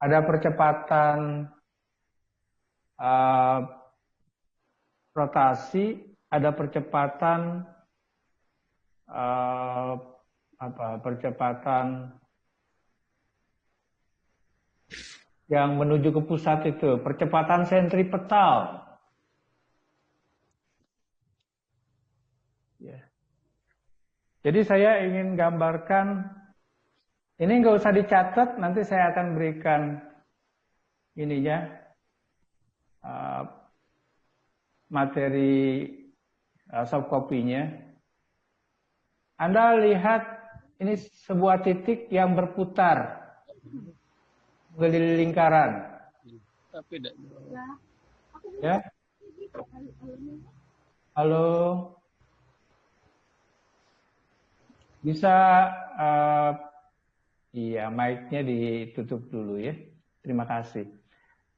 percepatan rotasi, ada percepatan percepatan yang menuju ke pusat itu, percepatan sentripetal. Ya. Jadi saya ingin gambarkan, ini nggak usah dicatat, nanti saya akan berikan ininya materi soft copy-nya. Anda lihat ini sebuah titik yang berputar mengelilingi lingkaran. Ya. Halo. Bisa iya, mic-nya ditutup dulu ya. Terima kasih.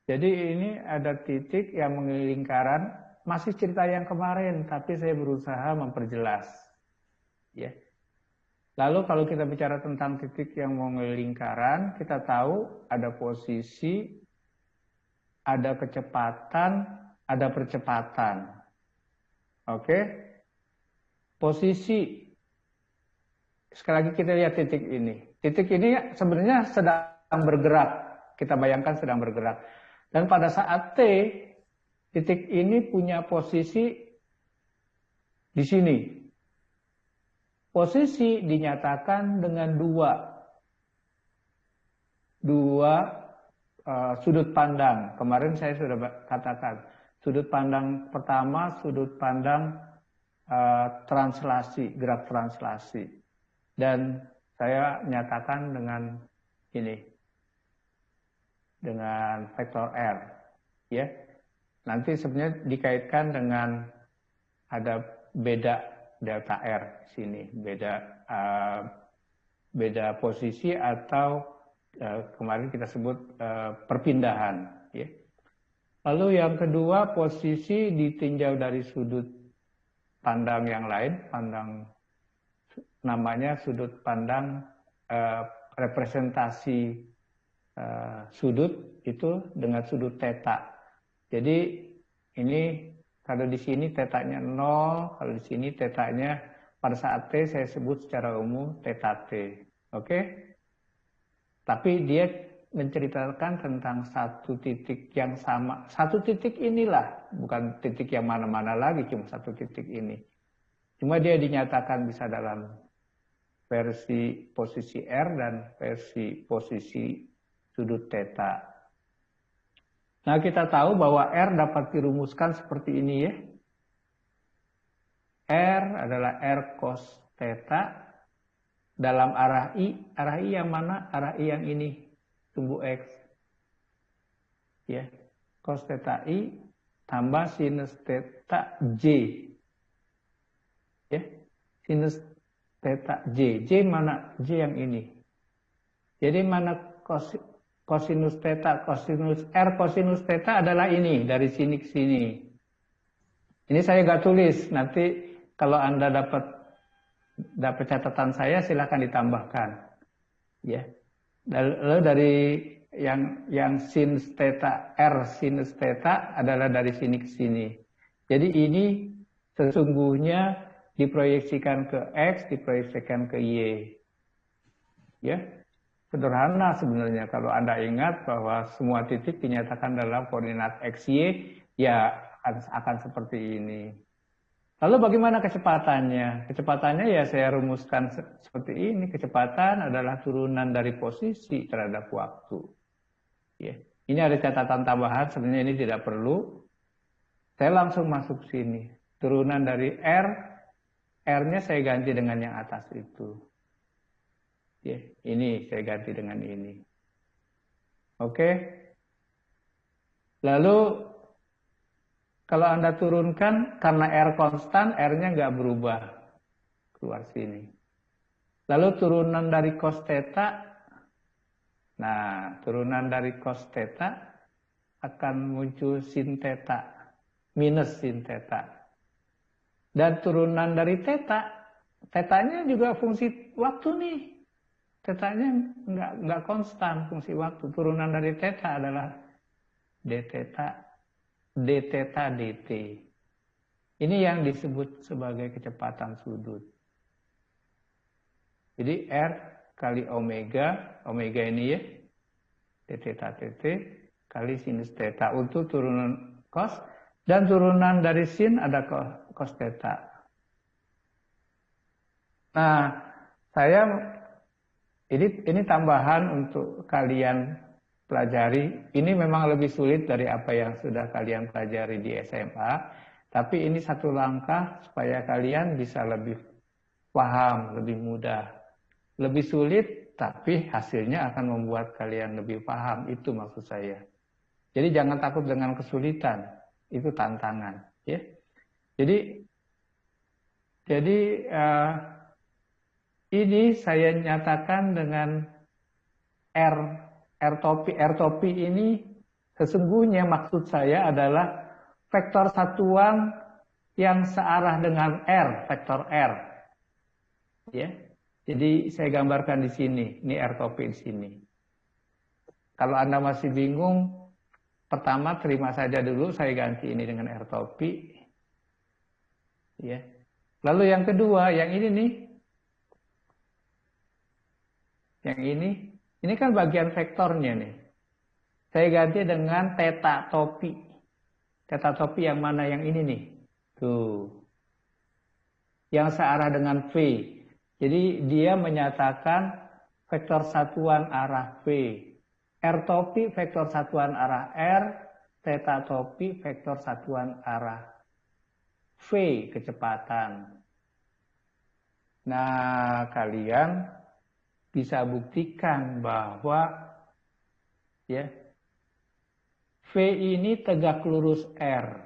Jadi ini ada titik yang mengelilingi lingkaran, masih cerita yang kemarin, tapi saya berusaha memperjelas. Ya. Lalu kalau kita bicara tentang titik yang mengelilingi lingkaran, kita tahu ada posisi, ada kecepatan, ada percepatan. Oke? Posisi. Sekali lagi kita lihat titik ini. Titik ini sebenarnya sedang bergerak. Kita bayangkan sedang bergerak. Dan pada saat T, titik ini punya posisi di sini. Posisi dinyatakan dengan dua sudut pandang. Kemarin saya sudah katakan. Sudut pandang pertama, sudut pandang translasi, gerak translasi. Dan saya nyatakan dengan ini, dengan vektor R, ya. Nanti sebenarnya dikaitkan dengan ada beda delta R sini, beda posisi atau kemarin kita sebut perpindahan, ya. Lalu yang kedua, posisi ditinjau dari sudut pandang yang lain, namanya sudut pandang representasi sudut itu dengan sudut theta. Jadi ini kalau di sini tetanya 0, kalau di sini tetanya pada saat T saya sebut secara umum theta T. Oke? Tapi dia menceritakan tentang satu titik yang sama. Satu titik inilah, bukan titik yang mana-mana lagi, cuma satu titik ini. Cuma dia dinyatakan bisa dalam versi posisi R dan versi posisi sudut theta. Nah, kita tahu bahwa R dapat dirumuskan seperti ini ya. R adalah R cos theta dalam arah I. Arah I yang mana? Arah I yang ini, sumbu X. Ya, cos theta I tambah sinus theta J. Ya, sinus theta J. J mana? J yang ini. Jadi mana cosinus theta, cosinus R cosinus theta adalah ini, dari sini ke sini. Ini saya nggak tulis, nanti kalau Anda dapat catatan saya silahkan ditambahkan. Ya. Lalu dari yang sinus theta, R sinus theta adalah dari sini ke sini. Jadi ini sesungguhnya diproyeksikan ke X, diproyeksikan ke Y. Ya. Sederhana sebenarnya kalau Anda ingat bahwa semua titik dinyatakan dalam koordinat X, Y, ya akan seperti ini. Lalu bagaimana kecepatannya? Kecepatannya ya saya rumuskan seperti ini. Kecepatan adalah turunan dari posisi terhadap waktu. Ya. Ini ada catatan tambahan, sebenarnya ini tidak perlu. Saya langsung masuk sini. Turunan dari R, R-nya saya ganti dengan yang atas itu. Ya, ini saya ganti dengan ini. Oke. Lalu kalau Anda turunkan, karena R konstan, R-nya nggak berubah. Keluar sini. Lalu turunan dari cos theta. Nah, turunan dari cos theta akan muncul sin theta. Minus sin theta. Dan turunan dari theta. Theta-nya juga fungsi waktu nih. tetanya nggak konstan fungsi waktu. Turunan dari theta adalah d theta dt. Ini yang disebut sebagai kecepatan sudut. Jadi R kali omega ini ya, d theta dt kali sinus theta untuk turunan cos, dan turunan dari sin ada cos theta. Nah, saya ini tambahan untuk kalian pelajari. Ini memang lebih sulit dari apa yang sudah kalian pelajari di SMA, tapi ini satu langkah supaya kalian bisa lebih paham, lebih mudah. Lebih sulit, tapi hasilnya akan membuat kalian lebih paham. Itu maksud saya. Jadi jangan takut dengan kesulitan. Itu tantangan. Ya. Jadi ini saya nyatakan dengan R topi ini sesungguhnya maksud saya adalah vektor satuan yang searah dengan R, vektor R. Ya. Jadi saya gambarkan di sini, ini R topi di sini. Kalau Anda masih bingung, pertama terima saja dulu, saya ganti ini dengan R topi. Ya. Lalu yang kedua, yang ini nih. Yang ini kan bagian vektornya nih. Saya ganti dengan theta topi. Theta topi yang mana? Yang ini nih. Tuh. Yang searah dengan V. Jadi dia menyatakan vektor satuan arah V. R topi vektor satuan arah R. Theta topi vektor satuan arah V kecepatan. Nah, kalian bisa buktikan bahwa ya V ini tegak lurus R.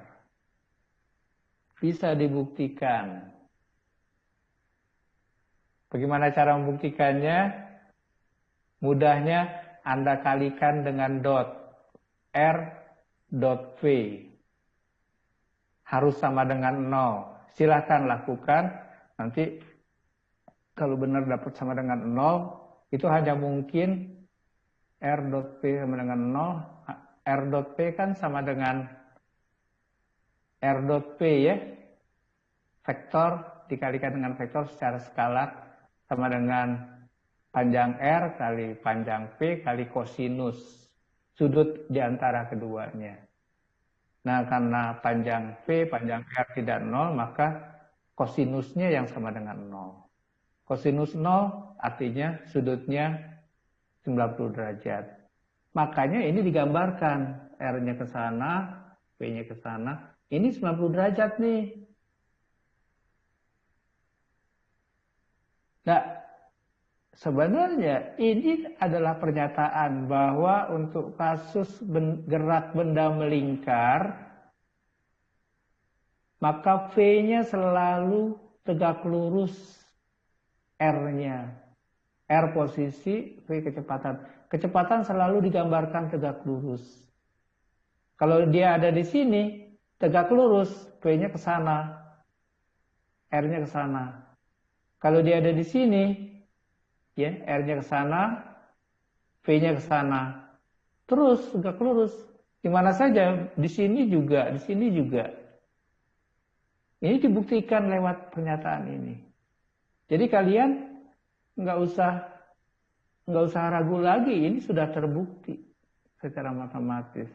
Bisa dibuktikan. Bagaimana cara membuktikannya? Mudahnya Anda kalikan dengan dot. R dot V. Harus sama dengan 0. Silahkan lakukan. Nanti kalau benar dapat sama dengan 0, itu hanya mungkin R dot P sama dengan 0. R dot P kan sama dengan R dot P ya. Vektor dikalikan dengan vektor secara skalar sama dengan panjang R kali panjang P kali kosinus sudut di antara keduanya. Nah, karena panjang P, panjang R tidak 0, maka kosinusnya yang sama dengan 0. Kosinus 0 artinya sudutnya 90 derajat. Makanya ini digambarkan. R-nya ke sana, P-nya ke sana. Ini 90 derajat nih. Nah, sebenarnya ini adalah pernyataan bahwa untuk kasus gerak benda melingkar, maka V-nya selalu tegak lurus R-nya. R posisi, V kecepatan. Kecepatan selalu digambarkan tegak lurus. Kalau dia ada di sini, tegak lurus, V-nya ke sana, R-nya ke sana. Kalau dia ada di sini, ya, R-nya ke sana, V-nya ke sana. Terus tegak lurus. Di mana saja, di sini juga, di sini juga. Ini dibuktikan lewat pernyataan ini. Jadi kalian nggak usah ragu lagi, ini sudah terbukti secara matematis.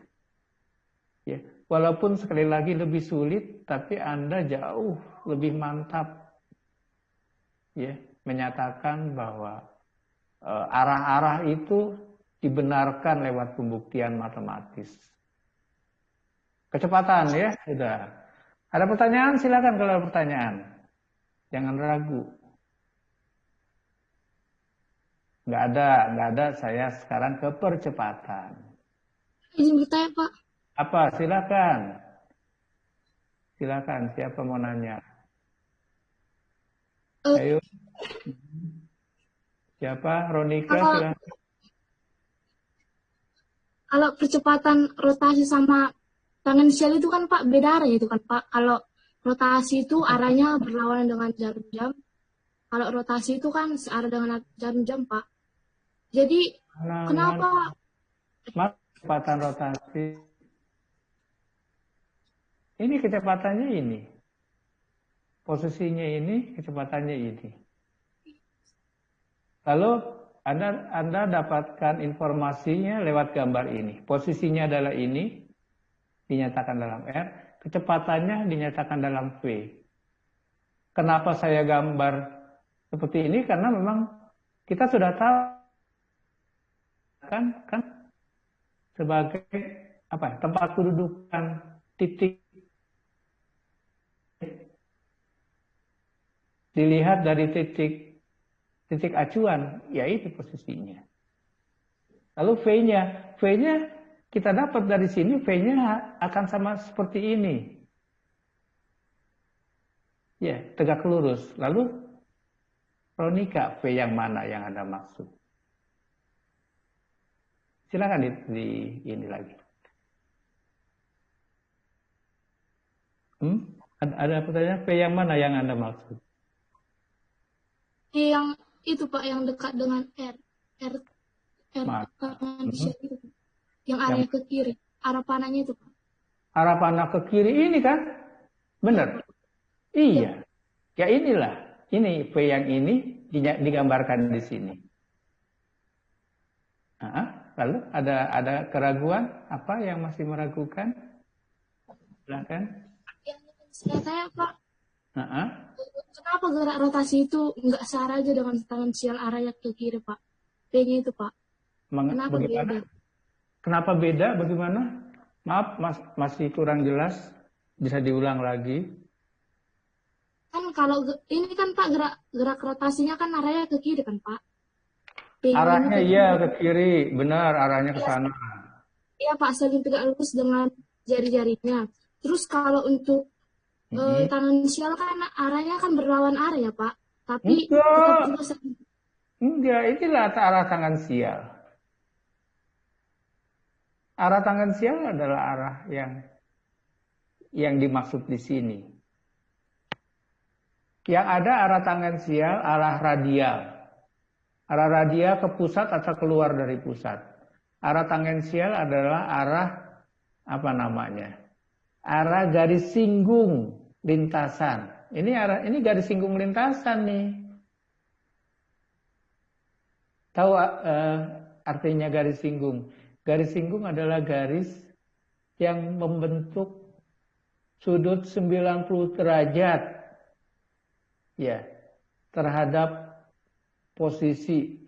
Ya, walaupun sekali lagi lebih sulit, tapi Anda jauh lebih mantap. Ya, menyatakan bahwa arah-arah itu dibenarkan lewat pembuktian matematis. Kecepatan ya, sudah. Ada pertanyaan? Silakan kalau ada pertanyaan. Jangan ragu. Nggak ada. Saya sekarang ke percepatan. Izin bertanya, Pak. Apa? Silakan. Siapa mau nanya? Ayo. Siapa? Ronika, silakan. Kalau percepatan rotasi sama tangensial itu kan Pak beda arah itu kan Pak. Kalau rotasi itu arahnya berlawanan dengan jarum jam. Kalau rotasi itu kan searah dengan jarum jam Pak. Jadi Mana, kenapa kecepatan rotasi. Ini kecepatannya ini. Posisinya ini, kecepatannya ini. Lalu Anda dapatkan informasinya lewat gambar ini. Posisinya adalah ini, dinyatakan dalam R. Kecepatannya dinyatakan dalam V. Kenapa saya gambar seperti ini? Karena memang kita sudah tahu kan sebagai tempat kedudukan titik dilihat dari titik acuan, yaitu posisinya. Lalu V-nya kita dapat dari sini, V-nya akan sama seperti ini. Ya, tegak lurus. Lalu Ronika, V yang mana yang Anda maksud? Silakan di ini lagi. Ada pertanyaan, V yang mana yang Anda maksud? yang itu Pak yang dekat dengan R kanan itu, yang arah ke kiri, arah panahnya itu Pak. Arah panah ke kiri ini kan? Benar? Iya. Ya inilah. Ini V yang ini digambarkan di sini. Lalu ada keraguan? Apa yang masih meragukan? Silakan. Saya Pak, kenapa gerak rotasi itu nggak searah aja dengan tangan sial arahnya ke kiri Pak? V-nya itu Pak. Kenapa Bagaimana? beda? Kenapa beda? Bagaimana? Maaf, masih kurang jelas. Bisa diulang lagi. Kan kalau ini kan Pak gerak rotasinya kan arahnya ke kiri kan Pak? Arahnya iya ke kiri, benar arahnya ke sana. Iya Pak, saling tegak lurus dengan jari-jarinya. Terus kalau untuk tangan sial kan arahnya kan berlawan arah ya Pak. Tapi tetap juga Enggak, inilah arah tangan sial. Arah tangan sial adalah arah yang dimaksud di sini. Yang ada arah tangan sial, arah radial. Arah radial ke pusat atau keluar dari pusat. Arah tangensial adalah arah arah garis singgung lintasan. Ini garis singgung lintasan nih. Tahu artinya garis singgung? Garis singgung adalah garis yang membentuk sudut 90 derajat ya terhadap posisi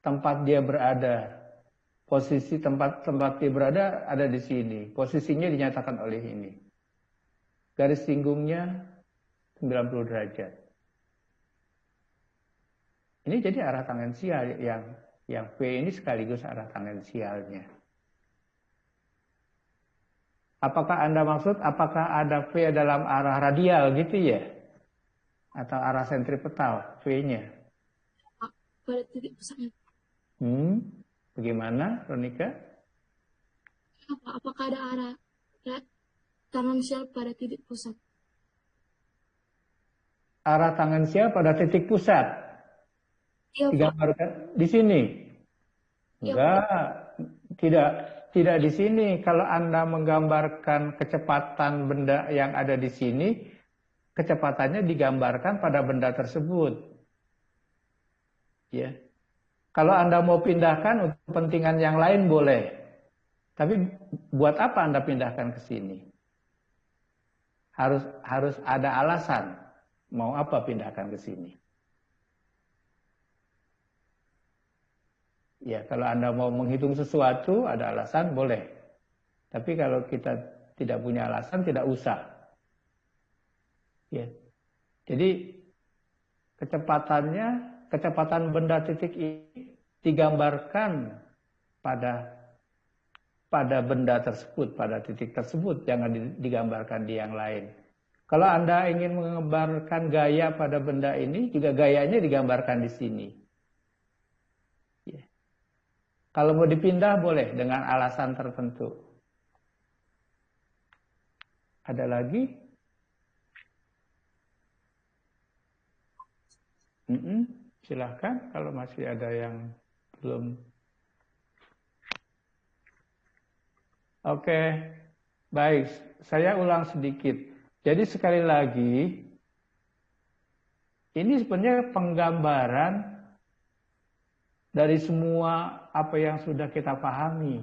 tempat dia berada. Posisi tempat dia berada ada di sini. Posisinya dinyatakan oleh ini. Garis singgungnya 90 derajat. Ini jadi arah tangensial yang V ini sekaligus arah tangensialnya. Apakah Anda maksud apakah ada V dalam arah radial gitu ya? Atau arah sentripetal V-nya? pada titik pusatnya. Bagaimana, Ronika? Apakah ada arah tangensial pada titik pusat? Arah tangensial pada titik pusat. Iya, digambarkan di sini. Enggak, tidak di sini. Kalau Anda menggambarkan kecepatan benda yang ada di sini, kecepatannya digambarkan pada benda tersebut. Ya. Kalau Anda mau pindahkan untuk kepentingan yang lain boleh. Tapi buat apa Anda pindahkan ke sini? Harus ada alasan. Mau apa pindahkan ke sini? Ya, kalau Anda mau menghitung sesuatu, ada alasan, boleh. Tapi kalau kita tidak punya alasan, tidak usah. Ya. Jadi, kecepatan benda titik ini digambarkan pada benda tersebut, pada titik tersebut, jangan digambarkan di yang lain. Kalau Anda ingin menggambarkan gaya pada benda ini, juga gayanya digambarkan di sini. Kalau mau dipindah boleh dengan alasan tertentu. Ada lagi? Silahkan kalau masih ada yang belum. Oke, baik. Saya ulang sedikit. Jadi sekali lagi, ini sebenarnya penggambaran dari semua apa yang sudah kita pahami.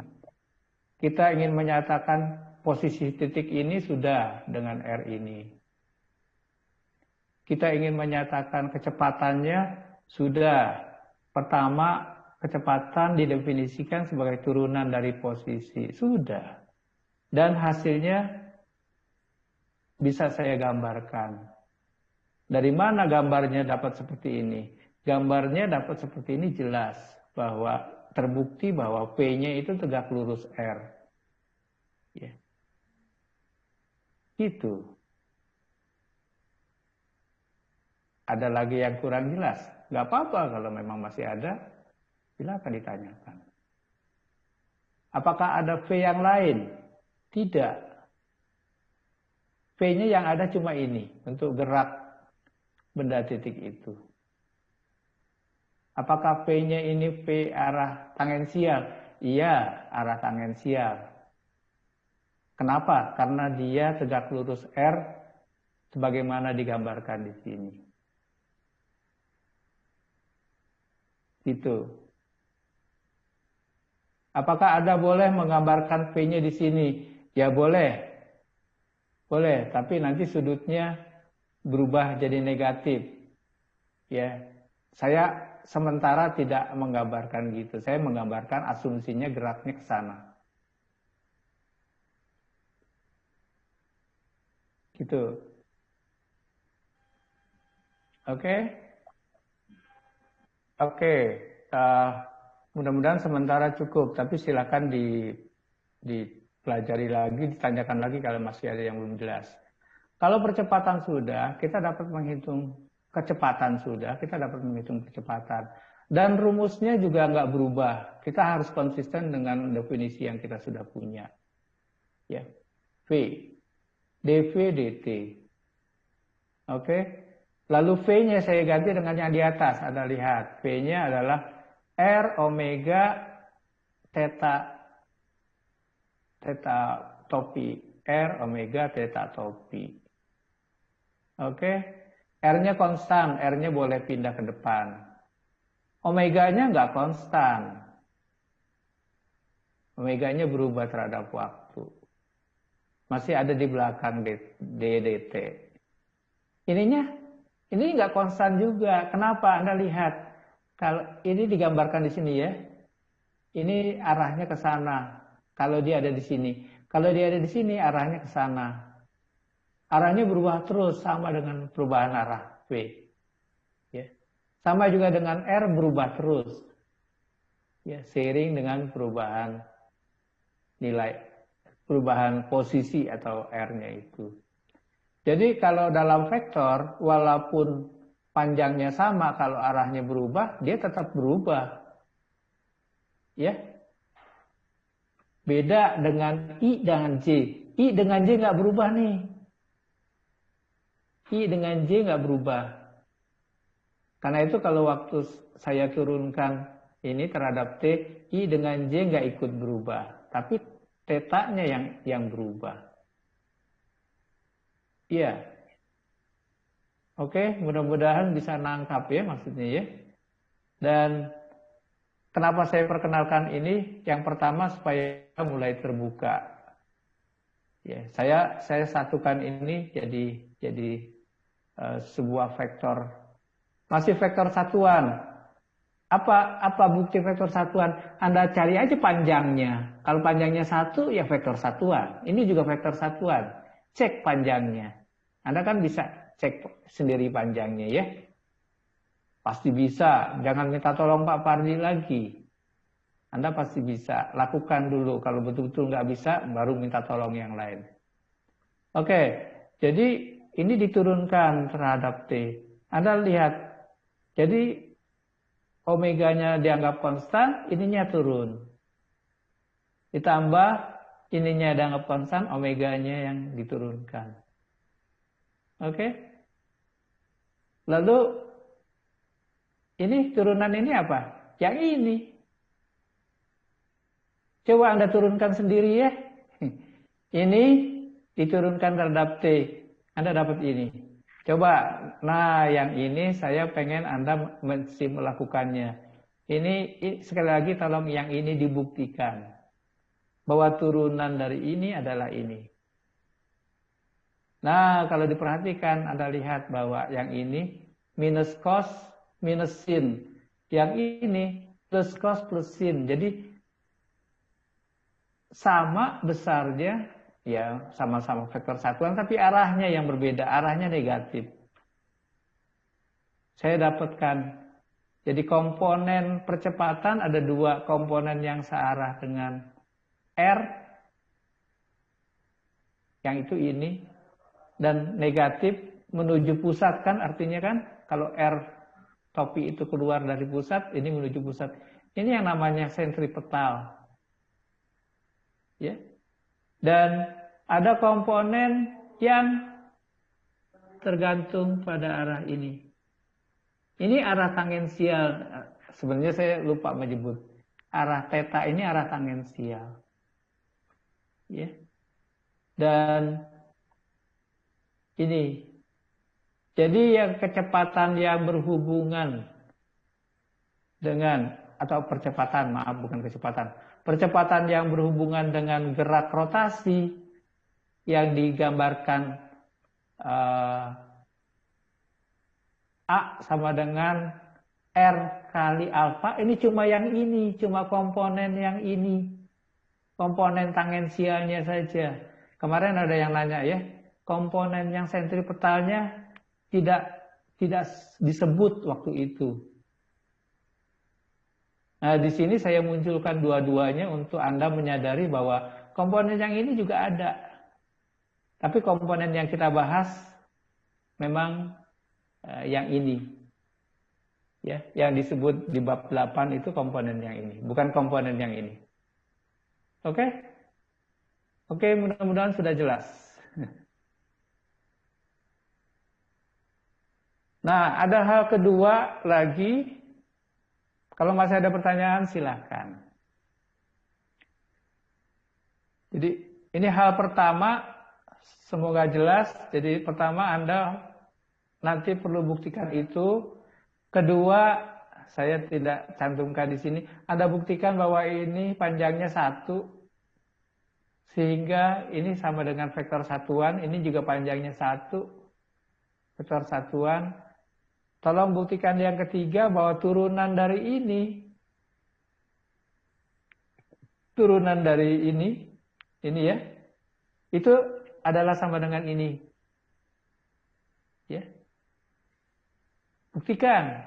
Kita ingin menyatakan posisi titik ini sudah dengan R ini. Kita ingin menyatakan kecepatannya sudah. Pertama, kecepatan didefinisikan sebagai turunan dari posisi. Sudah. Dan hasilnya bisa saya gambarkan. Dari mana gambarnya dapat seperti ini? Gambarnya dapat seperti ini jelas. Bahwa terbukti bahwa P-nya itu tegak lurus R. Ya. Gitu. Ada lagi yang kurang jelas? Gak apa-apa kalau memang masih ada, silakan ditanyakan. Apakah ada V yang lain? Tidak. V-nya yang ada cuma ini, untuk gerak benda titik itu. Apakah V-nya ini V arah tangensial? Iya, arah tangensial. Kenapa? Karena dia tegak lurus R, sebagaimana digambarkan di sini. Itu. Apakah Anda boleh menggambarkan V-nya di sini? Ya boleh. Boleh, tapi nanti sudutnya berubah jadi negatif. Ya. Saya sementara tidak menggambarkan gitu. Saya menggambarkan asumsinya geraknya ke sana. Gitu. Oke. Oke, mudah-mudahan sementara cukup, tapi silakan dipelajari lagi, ditanyakan lagi kalau masih ada yang belum jelas. Kalau percepatan sudah, kita dapat menghitung kecepatan sudah, kita dapat menghitung kecepatan. Dan rumusnya juga nggak berubah. Kita harus konsisten dengan definisi yang kita sudah punya. Ya, V, dV, dt. Oke. Lalu V-nya saya ganti dengan yang di atas. Anda lihat, V-nya adalah R omega theta topi. R omega theta topi. Oke. R-nya konstan, R-nya boleh pindah ke depan. Omega-nya nggak konstan. Omega-nya berubah terhadap waktu. Masih ada di belakang dt. Ini nggak konstan juga. Kenapa? Anda lihat. Kalau ini digambarkan di sini ya. Ini arahnya ke sana. Kalau dia ada di sini. Kalau dia ada di sini, arahnya ke sana. Arahnya berubah terus sama dengan perubahan arah V. Ya. Sama juga dengan R berubah terus. Ya, seiring dengan perubahan nilai, perubahan posisi atau R-nya itu. Jadi kalau dalam vektor, walaupun panjangnya sama, kalau arahnya berubah, dia tetap berubah. Ya. Beda dengan I dengan J. I dengan J nggak berubah nih. I dengan J nggak berubah. Karena itu kalau waktu saya turunkan ini terhadap T, I dengan J nggak ikut berubah. Tapi tetanya yang berubah. Iya. Oke, mudah-mudahan bisa nangkap ya maksudnya ya. Dan kenapa saya perkenalkan ini? Yang pertama supaya mulai terbuka. Ya, saya satukan ini jadi sebuah vektor. Masih vektor satuan. Apa bukti vektor satuan? Anda cari aja panjangnya. Kalau panjangnya 1 ya vektor satuan. Ini juga vektor satuan. Cek panjangnya. Anda kan bisa cek sendiri panjangnya ya. Pasti bisa. Jangan minta tolong Pak Pardi lagi. Anda pasti bisa. Lakukan dulu. Kalau betul-betul nggak bisa, baru minta tolong yang lain. Oke. Jadi ini diturunkan terhadap T. Anda lihat. Jadi omeganya dianggap konstan, ininya turun. Ditambah ininya dianggap konstan, omeganya yang diturunkan. Oke. Lalu Ini turunan ini apa? Yang ini. Coba Anda turunkan sendiri ya. Ini diturunkan terhadap T. Anda dapat ini. Coba, nah yang ini saya pengen Anda mesti melakukannya. Ini sekali lagi tolong yang ini dibuktikan. Bahwa turunan dari ini adalah ini. Nah, kalau diperhatikan Anda lihat bahwa yang ini minus cos minus sin. Yang ini plus cos plus sin. Jadi sama besarnya, ya sama-sama vektor satuan, tapi arahnya yang berbeda, arahnya negatif. Saya dapatkan, jadi komponen percepatan ada dua komponen yang searah dengan R, yang itu ini, dan negatif menuju pusat kan, artinya kan, kalau R topi itu keluar dari pusat, ini menuju pusat. Ini yang namanya sentripetal. Ya. Dan ada komponen yang tergantung pada arah ini. Ini arah tangensial. Sebenarnya saya lupa menyebut. Arah theta ini arah tangensial. Ya. Dan ini. Jadi yang kecepatan yang berhubungan dengan, atau percepatan, maaf bukan kecepatan. Percepatan yang berhubungan dengan gerak rotasi yang digambarkan A sama dengan R kali alfa, ini cuma yang ini, cuma komponen yang ini. Komponen tangensialnya saja. Kemarin ada yang nanya ya, komponen yang sentripetalnya tidak disebut waktu itu. Nah, di sini saya munculkan dua-duanya untuk Anda menyadari bahwa komponen yang ini juga ada. Tapi komponen yang kita bahas memang yang ini. Ya, yang disebut di bab 8 itu komponen yang ini, bukan komponen yang ini. Oke? Oke, mudah-mudahan sudah jelas. Nah, ada hal kedua lagi. Kalau masih ada pertanyaan, silakan. Jadi, ini hal pertama, semoga jelas. Jadi, pertama Anda nanti perlu buktikan itu. Kedua, saya tidak cantumkan di sini. Anda buktikan bahwa ini panjangnya 1. Sehingga ini sama dengan vektor satuan. Ini juga panjangnya 1. Vektor satuan. Tolong buktikan yang ketiga bahwa turunan dari ini ya, itu adalah sama dengan ini. Ya. Buktikan,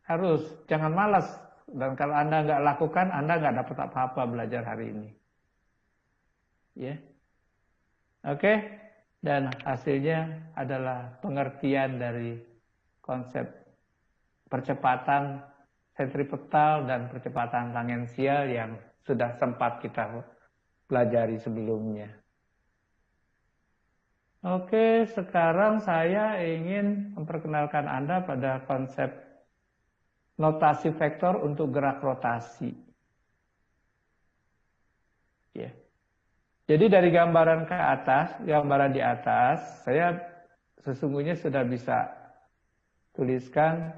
harus, jangan malas. Dan kalau Anda nggak lakukan, Anda nggak dapat apa-apa belajar hari ini. Ya. Oke, dan hasilnya adalah pengertian dari konsep percepatan sentripetal dan percepatan tangensial yang sudah sempat kita pelajari sebelumnya. Oke, sekarang saya ingin memperkenalkan Anda pada konsep notasi vektor untuk gerak rotasi. Ya. Jadi dari gambaran ke atas, gambaran di atas, saya sesungguhnya sudah bisa tuliskan.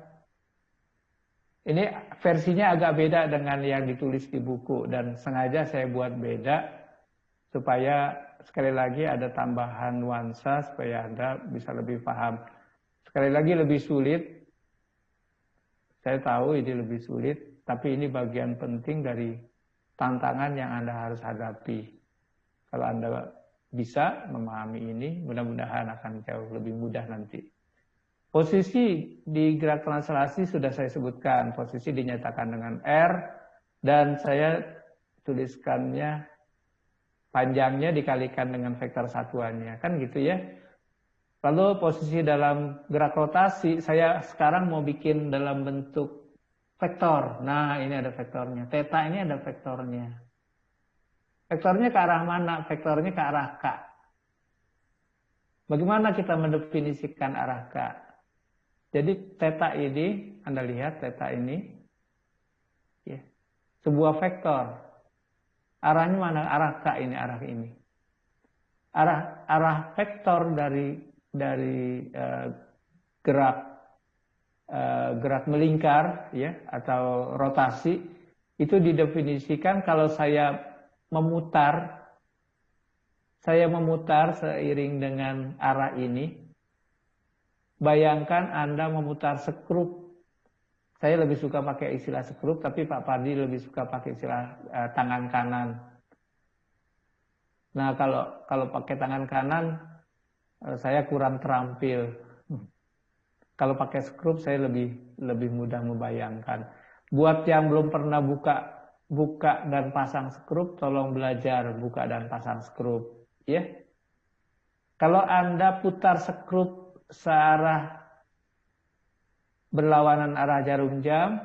Ini versinya agak beda dengan yang ditulis di buku dan sengaja saya buat beda supaya sekali lagi ada tambahan nuansa supaya Anda bisa lebih paham. Sekali lagi lebih sulit. Saya tahu ini lebih sulit, tapi ini bagian penting dari tantangan yang Anda harus hadapi. Kalau Anda bisa memahami ini, mudah-mudahan akan jauh lebih mudah nanti. Posisi di gerak translasi sudah saya sebutkan. Posisi dinyatakan dengan R. Dan saya tuliskannya panjangnya dikalikan dengan vektor satuannya. Kan gitu ya. Lalu posisi dalam gerak rotasi, saya sekarang mau bikin dalam bentuk vektor. Nah, ini ada vektornya. Theta ini ada vektornya. Vektornya ke arah mana? Vektornya ke arah K. Bagaimana kita mendefinisikan arah K? Jadi theta ini Anda lihat theta ini, ya, sebuah vektor. Arahnya mana? Arah K ini, arah ini. Arah vektor dari gerak melingkar, ya, atau rotasi itu didefinisikan kalau saya memutar seiring dengan arah ini. Bayangkan Anda memutar skrup. Saya lebih suka pakai istilah skrup, tapi Pak Pardi lebih suka pakai istilah tangan kanan. Nah, kalau pakai tangan kanan, saya kurang terampil. Kalau pakai skrup, saya lebih mudah membayangkan. Buat yang belum pernah buka dan pasang skrup, tolong belajar buka dan pasang skrup, ya. Kalau Anda putar skrup searah berlawanan arah jarum jam,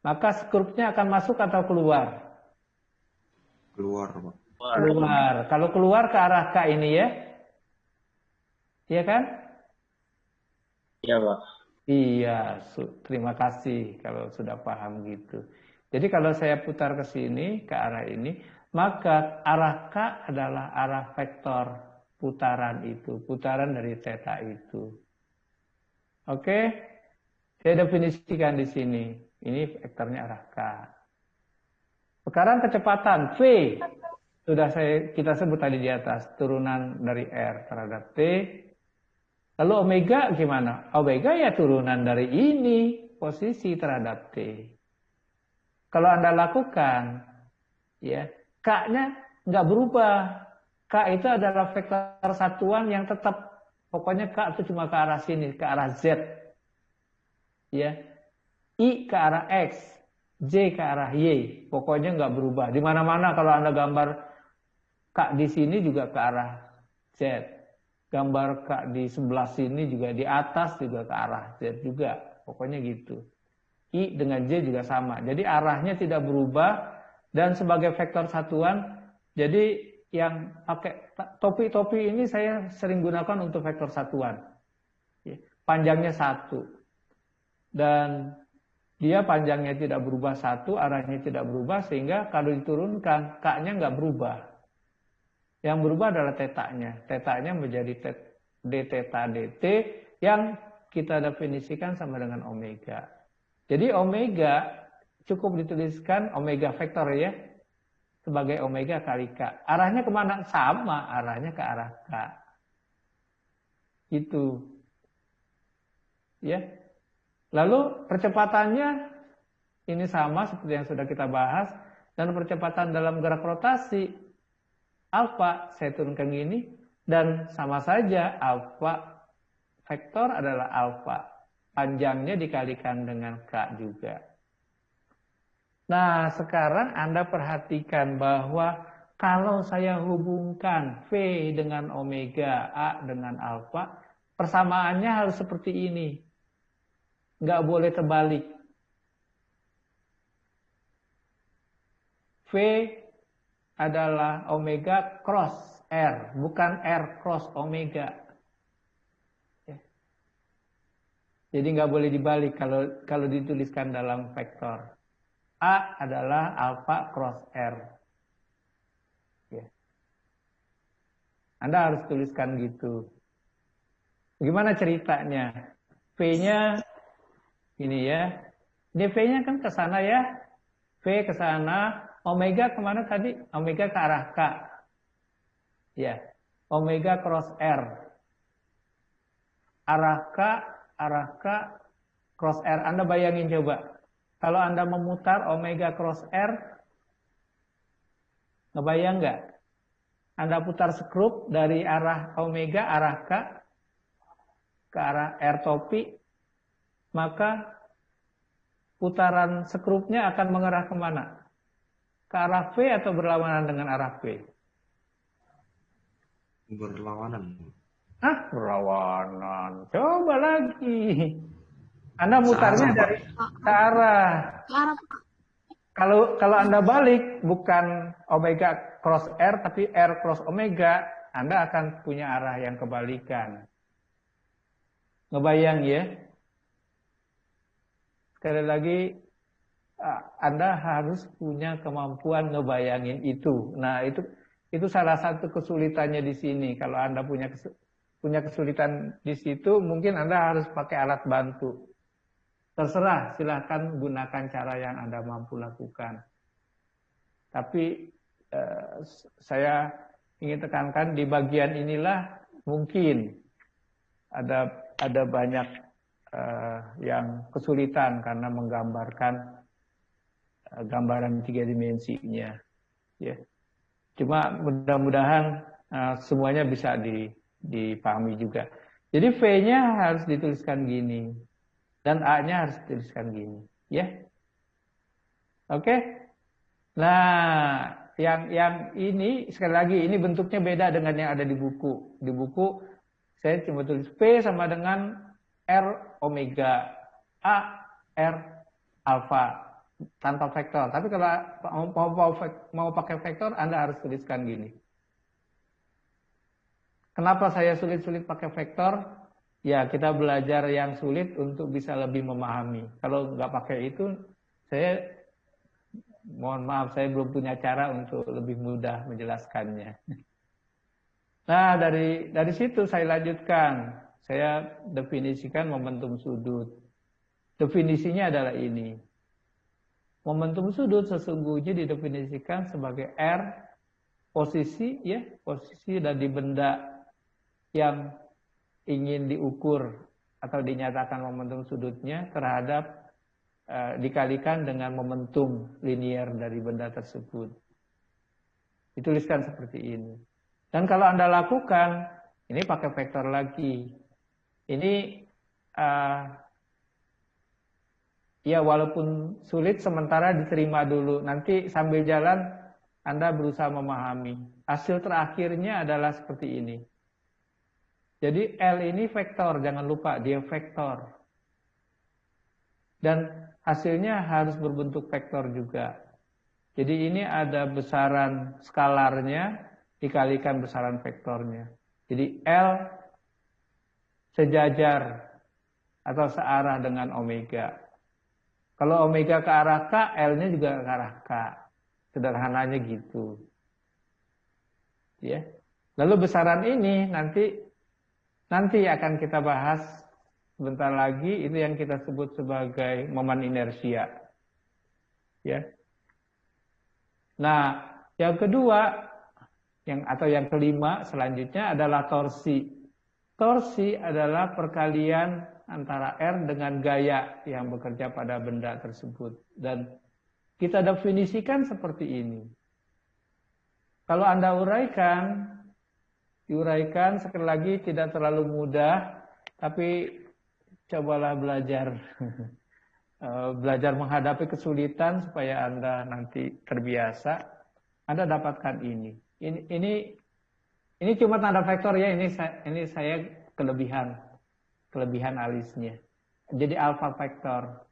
maka skrupnya akan masuk atau keluar? Keluar, Pak. Keluar. Kalau keluar ke arah K ini, ya, iya kan? Iya, Pak. Iya, terima kasih kalau sudah paham gitu. Jadi kalau saya putar ke sini, ke arah ini, maka arah K adalah arah vektor putaran itu, putaran dari theta itu. Oke, saya definisikan di sini. Ini vektornya arah K. Sekarang kecepatan V sudah kita sebut tadi di atas, turunan dari R terhadap T. Lalu omega gimana? Omega ya turunan dari ini, posisi terhadap T. Kalau Anda lakukan, ya, K-nya nggak berubah. K itu adalah vektor satuan yang tetap, pokoknya K itu cuma ke arah sini, ke arah Z. Ya. I ke arah X, J ke arah Y, pokoknya nggak berubah. Di mana-mana kalau Anda gambar K di sini juga ke arah Z. Gambar K di sebelah sini juga, di atas juga ke arah Z juga. Pokoknya gitu. I dengan J juga sama. Jadi arahnya tidak berubah. Dan sebagai vektor satuan, jadi yang pakai topi-topi ini saya sering gunakan untuk vektor satuan. Panjangnya 1. Dan dia panjangnya tidak berubah 1, arahnya tidak berubah, sehingga kalau diturunkan, K-nya nggak berubah. Yang berubah adalah tetanya. Tetanya menjadi d theta dt yang kita definisikan sama dengan omega. Jadi omega cukup dituliskan omega vektor, ya, sebagai omega kali K. Arahnya kemana? Sama, arahnya ke arah K. Itu. Ya. Lalu percepatannya ini sama seperti yang sudah kita bahas. Dan percepatan dalam gerak rotasi alfa saya turunkan gini, dan sama saja alfa vektor adalah alfa. Panjangnya dikalikan dengan K juga. Nah, sekarang Anda perhatikan bahwa kalau saya hubungkan V dengan omega, A dengan alfa, persamaannya harus seperti ini. Nggak boleh terbalik. V adalah omega cross R, bukan R cross omega. Jadi nggak boleh dibalik kalau dituliskan dalam vektor. A adalah alfa cross R. Ya. Anda harus tuliskan gitu. Bagaimana ceritanya? V-nya ini, ya. Ini V-nya kan ke sana, ya. V ke sana. Omega kemana tadi? Omega ke arah K. Ya. Omega cross R. Arah K cross R. Anda bayangin coba. Kalau Anda memutar omega cross R, ngebayang nggak? Anda putar skrup dari arah omega, arah K, ke arah R topi, maka putaran skrupnya akan mengarah kemana? Ke arah V atau berlawanan dengan arah V? Berlawanan. Berlawanan. Coba lagi. Anda mutarnya dari ke arah. Kalau Anda balik, bukan omega cross R, tapi R cross omega, Anda akan punya arah yang kebalikan. Ngebayang, ya? sekali lagi Anda harus punya kemampuan ngebayangin itu. Nah, itu salah satu kesulitannya di sini. Kalau Anda punya kesulitan di situ, mungkin Anda harus pakai alat bantu. Terserah, silahkan gunakan cara yang Anda mampu lakukan. Tapi saya ingin tekankan di bagian inilah mungkin ada banyak yang kesulitan karena menggambarkan gambaran 3 dimensinya, ya. Cuma mudah-mudahan semuanya bisa dipahami juga. Jadi V-nya harus dituliskan gini dan A-nya harus dituliskan gini, ya. Oke. Nah, yang ini sekali lagi ini bentuknya beda dengan yang ada di buku. Di buku saya cuma tulis V sama dengan R omega, A R alfa tanpa vektor. Tapi kalau mau pakai vektor, Anda harus tuliskan gini. Kenapa saya sulit-sulit pakai vektor? Ya, kita belajar yang sulit untuk bisa lebih memahami. Kalau nggak pakai itu, saya mohon maaf, saya belum punya cara untuk lebih mudah menjelaskannya. Nah, dari situ saya lanjutkan. Saya definisikan momentum sudut. Definisinya adalah ini. Momentum sudut sesungguhnya didefinisikan sebagai R posisi, ya, posisi dari benda yang ingin diukur atau dinyatakan momentum sudutnya terhadap dikalikan dengan momentum linier dari benda tersebut. Dituliskan seperti ini. Dan kalau Anda lakukan, ini pakai vektor lagi. Ini ya walaupun sulit sementara diterima dulu. Nanti sambil jalan Anda berusaha memahami. Hasil terakhirnya adalah seperti ini. Jadi L ini vektor, jangan lupa dia vektor. Dan hasilnya harus berbentuk vektor juga. Jadi ini ada besaran skalarnya dikalikan besaran vektornya. Jadi L sejajar atau searah dengan omega. Kalau omega ke arah K, L-nya juga ke arah K. Sederhananya gitu. Ya. Lalu besaran ini nanti akan kita bahas sebentar lagi, itu yang kita sebut sebagai momen inersia. Ya. Nah, yang kedua yang kelima selanjutnya adalah torsi. Torsi adalah perkalian antara R dengan gaya yang bekerja pada benda tersebut. Dan kita definisikan seperti ini. Kalau Anda diuraikan sekali lagi tidak terlalu mudah, tapi cobalah belajar menghadapi kesulitan supaya Anda nanti terbiasa. Anda dapatkan ini. Ini cuma tanda vektor ya, ini saya kelebihan alisnya. Jadi alfa vektor.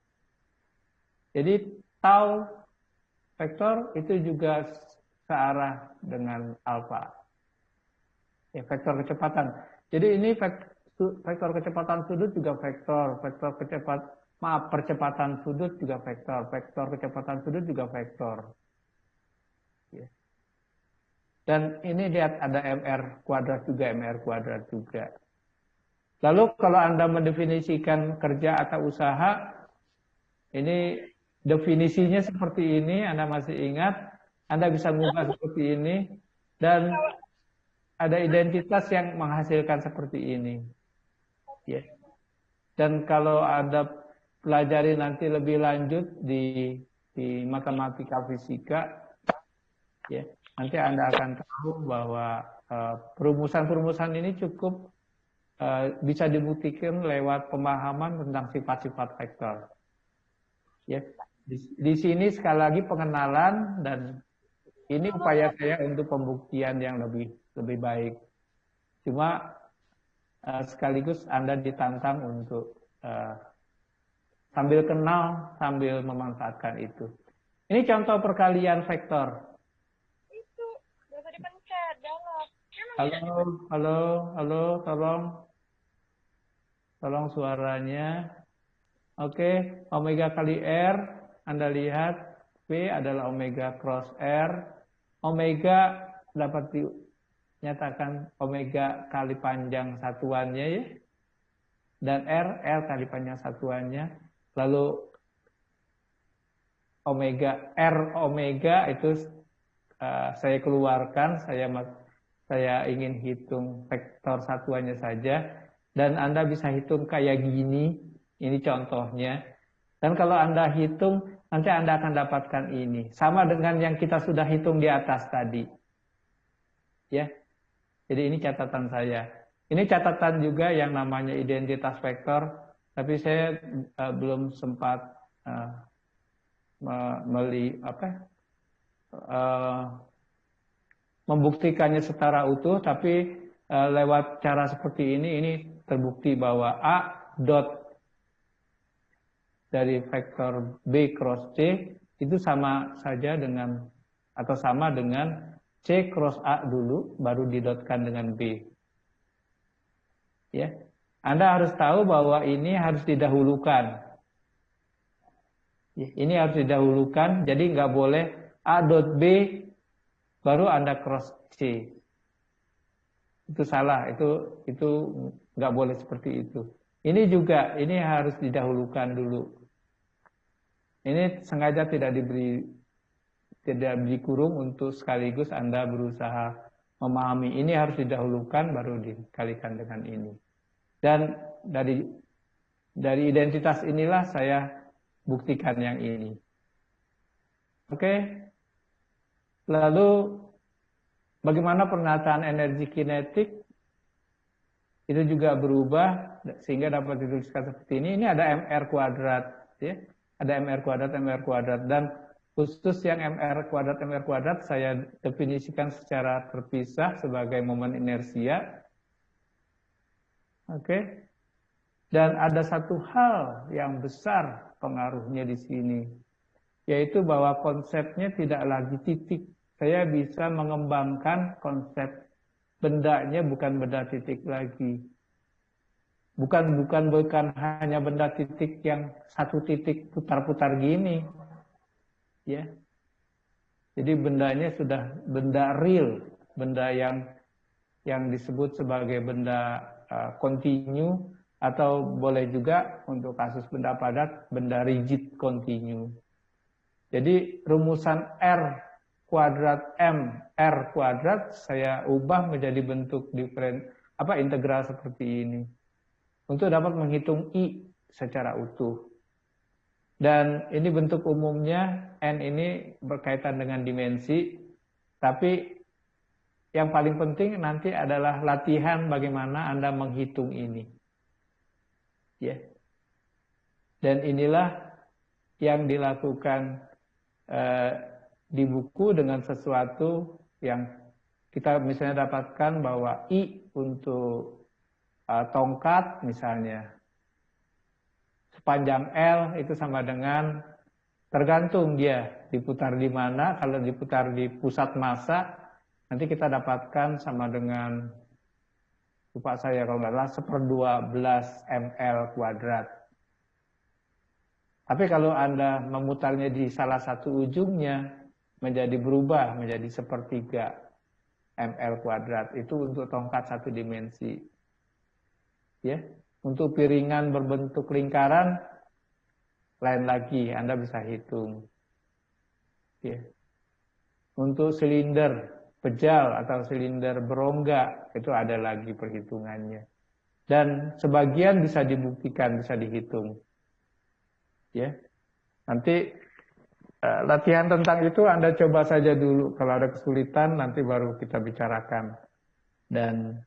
Jadi tau vektor itu juga searah dengan alfa. Ya, vektor kecepatan. Jadi ini vektor kecepatan sudut juga vektor, percepatan sudut juga vektor kecepatan sudut juga vektor. Ya. Dan ini lihat ada mr kuadrat juga. Lalu kalau Anda mendefinisikan kerja atau usaha, ini definisinya seperti ini, Anda masih ingat, Anda bisa mengubah seperti ini, dan ada identitas yang menghasilkan seperti ini. Ya. Dan kalau Anda pelajari nanti lebih lanjut di matematika fisika, ya, nanti Anda akan tahu bahwa perumusan-perumusan ini cukup bisa dibuktikan lewat pemahaman tentang sifat-sifat vektor. Ya, di sini sekali lagi pengenalan, dan ini upaya saya untuk pembuktian yang lebih baik. Cuma sekaligus Anda ditantang untuk sambil kenal, sambil memanfaatkan itu. Ini contoh perkalian vektor. Itu, gak usah dipencet, jawab. Halo, tolong suaranya. Oke, omega kali R, Anda lihat P adalah omega cross R. Omega dapat dinyatakan omega kali panjang satuannya ya. Dan R kali panjang satuannya. Lalu omega, R omega itu saya keluarkan, saya ingin hitung vektor satuannya saja. Dan Anda bisa hitung kayak gini. Ini contohnya. Dan kalau Anda hitung, nanti Anda akan dapatkan ini. Sama dengan yang kita sudah hitung di atas tadi. Ya. Jadi ini catatan saya. Ini catatan juga yang namanya identitas vektor. Tapi saya belum sempat membuktikannya secara utuh. Tapi lewat cara seperti ini terbukti bahwa A dot dari vektor B cross C itu sama saja dengan atau sama dengan C cross A dulu baru didotkan dengan B. Ya. Anda harus tahu bahwa ini harus didahulukan. Ya, ini harus didahulukan, jadi nggak boleh A dot B baru Anda cross C. Itu salah, itu nggak boleh seperti itu. Ini juga, ini harus didahulukan dulu. Ini sengaja tidak dikurung untuk sekaligus Anda berusaha memahami. Ini harus didahulukan baru dikalikan dengan ini. Dan dari identitas inilah saya buktikan yang ini. Oke. Lalu bagaimana penataan energi kinetik? Itu juga berubah sehingga dapat dituliskan seperti ini. Ini ada mr kuadrat, ya. Ada mr kuadrat, dan khusus yang mr kuadrat saya definisikan secara terpisah sebagai momen inersia. Oke. Dan ada satu hal yang besar pengaruhnya di sini, yaitu bahwa konsepnya tidak lagi titik. Saya bisa mengembangkan konsep bendanya bukan benda titik lagi. Bukan hanya benda titik yang satu titik putar-putar gini. Ya. Jadi bendanya sudah benda real, benda yang disebut sebagai benda kontinu, atau boleh juga untuk kasus benda padat, benda rigid kontinu. Jadi rumusan R kuadrat M R kuadrat saya ubah menjadi bentuk integral seperti ini untuk dapat menghitung I secara utuh. Dan ini bentuk umumnya, N ini berkaitan dengan dimensi, tapi yang paling penting nanti adalah latihan bagaimana Anda menghitung ini. Ya. Dan inilah yang dilakukan di buku dengan sesuatu yang kita misalnya dapatkan bahwa I untuk tongkat misalnya sepanjang L itu sama dengan, tergantung dia diputar di mana. Kalau diputar di pusat massa nanti kita dapatkan sama dengan, lupa saya kalau nggak salah, 1/12 ml kuadrat. Tapi kalau Anda memutarnya di salah satu ujungnya berubah menjadi 1/3 ml kuadrat. Itu untuk tongkat satu dimensi. Ya, untuk piringan berbentuk lingkaran lain lagi, Anda bisa hitung. Ya. Untuk silinder pejal atau silinder berongga itu ada lagi perhitungannya. Dan sebagian bisa dibuktikan, bisa dihitung. Ya. Nanti latihan tentang itu Anda coba saja dulu. Kalau ada kesulitan nanti baru kita bicarakan. Dan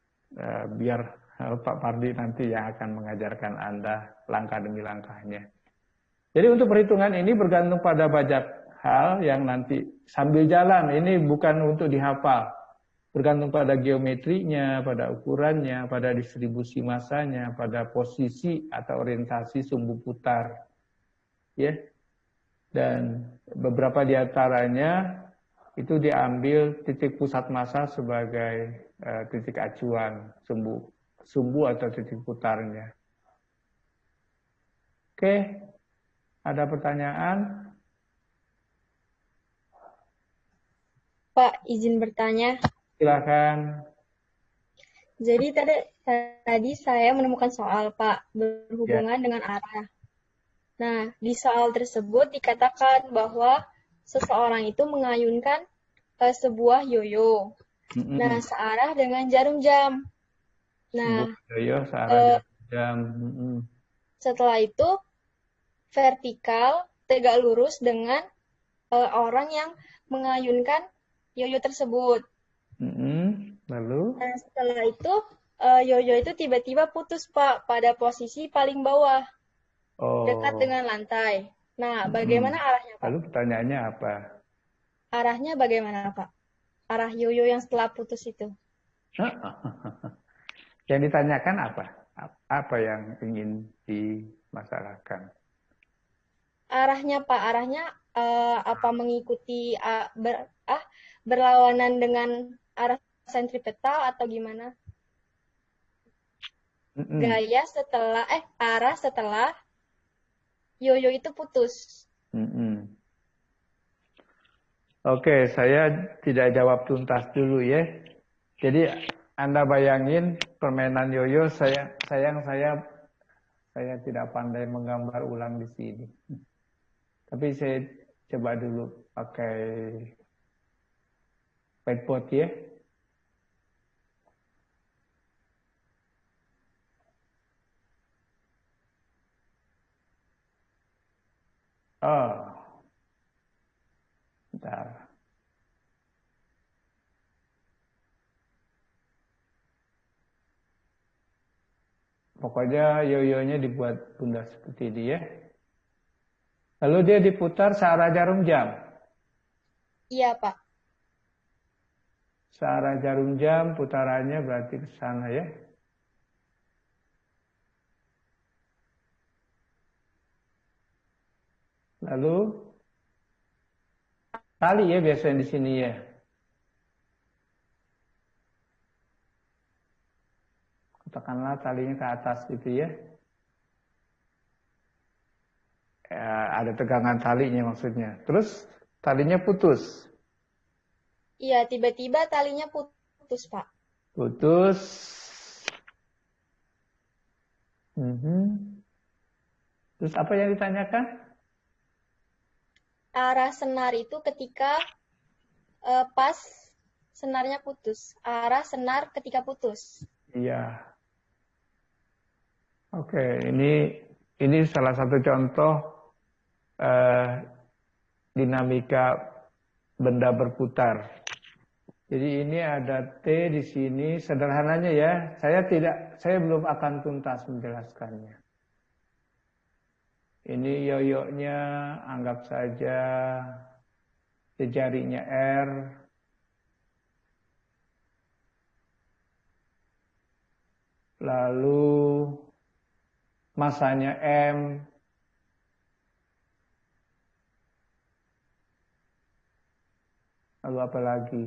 biar Pak Pardi nanti yang akan mengajarkan Anda langkah demi langkahnya. Jadi untuk perhitungan ini bergantung pada banyak hal yang nanti sambil jalan. Ini bukan untuk dihafal. Bergantung pada geometrinya, pada ukurannya, pada distribusi massanya, pada posisi atau orientasi sumbu putar. Ya. Dan beberapa di antaranya itu diambil titik pusat massa sebagai titik acuan sumbu atau titik putarnya. Oke. Oke, ada pertanyaan? Pak, izin bertanya. Silakan. Jadi tadi saya menemukan soal, Pak, Ya. berhubungan dengan arah. Nah, di soal tersebut dikatakan bahwa seseorang itu mengayunkan sebuah yoyo. Nah, searah dengan jarum jam. Nah, Sebuah yoyo searah jam. setelah itu vertikal tegak lurus dengan orang yang mengayunkan yoyo tersebut. Lalu? Nah, setelah itu yoyo itu tiba-tiba putus, Pak, pada posisi paling bawah, dekat dengan lantai. Nah, bagaimana arahnya, Pak? Lalu pertanyaannya apa? Arahnya bagaimana, Pak? Arah yoyo yang setelah putus itu. Yang ditanyakan apa? Apa yang ingin dimasalahkan? Arahnya, Pak, arahnya apa mengikuti berlawanan dengan arah sentripetal atau gimana? Gaya setelah arah setelah yoyo itu putus. Oke, saya tidak jawab tuntas dulu ya. Jadi Anda bayangin permainan yoyo, saya tidak pandai menggambar ulang di sini. Tapi saya coba dulu pakai whiteboard ya. Oh. Bentar. Pokoknya yoyonya dibuat bunda seperti ini ya. Lalu dia diputar searah jarum jam. Iya, Pak. Searah jarum jam putarannya berarti ke sana ya. Lalu tali ya biasanya di sini ya. Katakanlah talinya ke atas gitu ya. Ada tegangan talinya maksudnya. Terus talinya putus. Iya, tiba-tiba talinya putus, Pak. Putus. Terus apa yang ditanyakan? Arah senar itu ketika pas senarnya putus. Arah senar ketika putus. Iya. Oke, ini salah satu contoh dinamika benda berputar. Jadi ini ada T di sini, sederhananya ya. Saya belum akan tuntas menjelaskannya. Ini yoyonya anggap saja jarinya R. Lalu masanya M. Lalu apa lagi?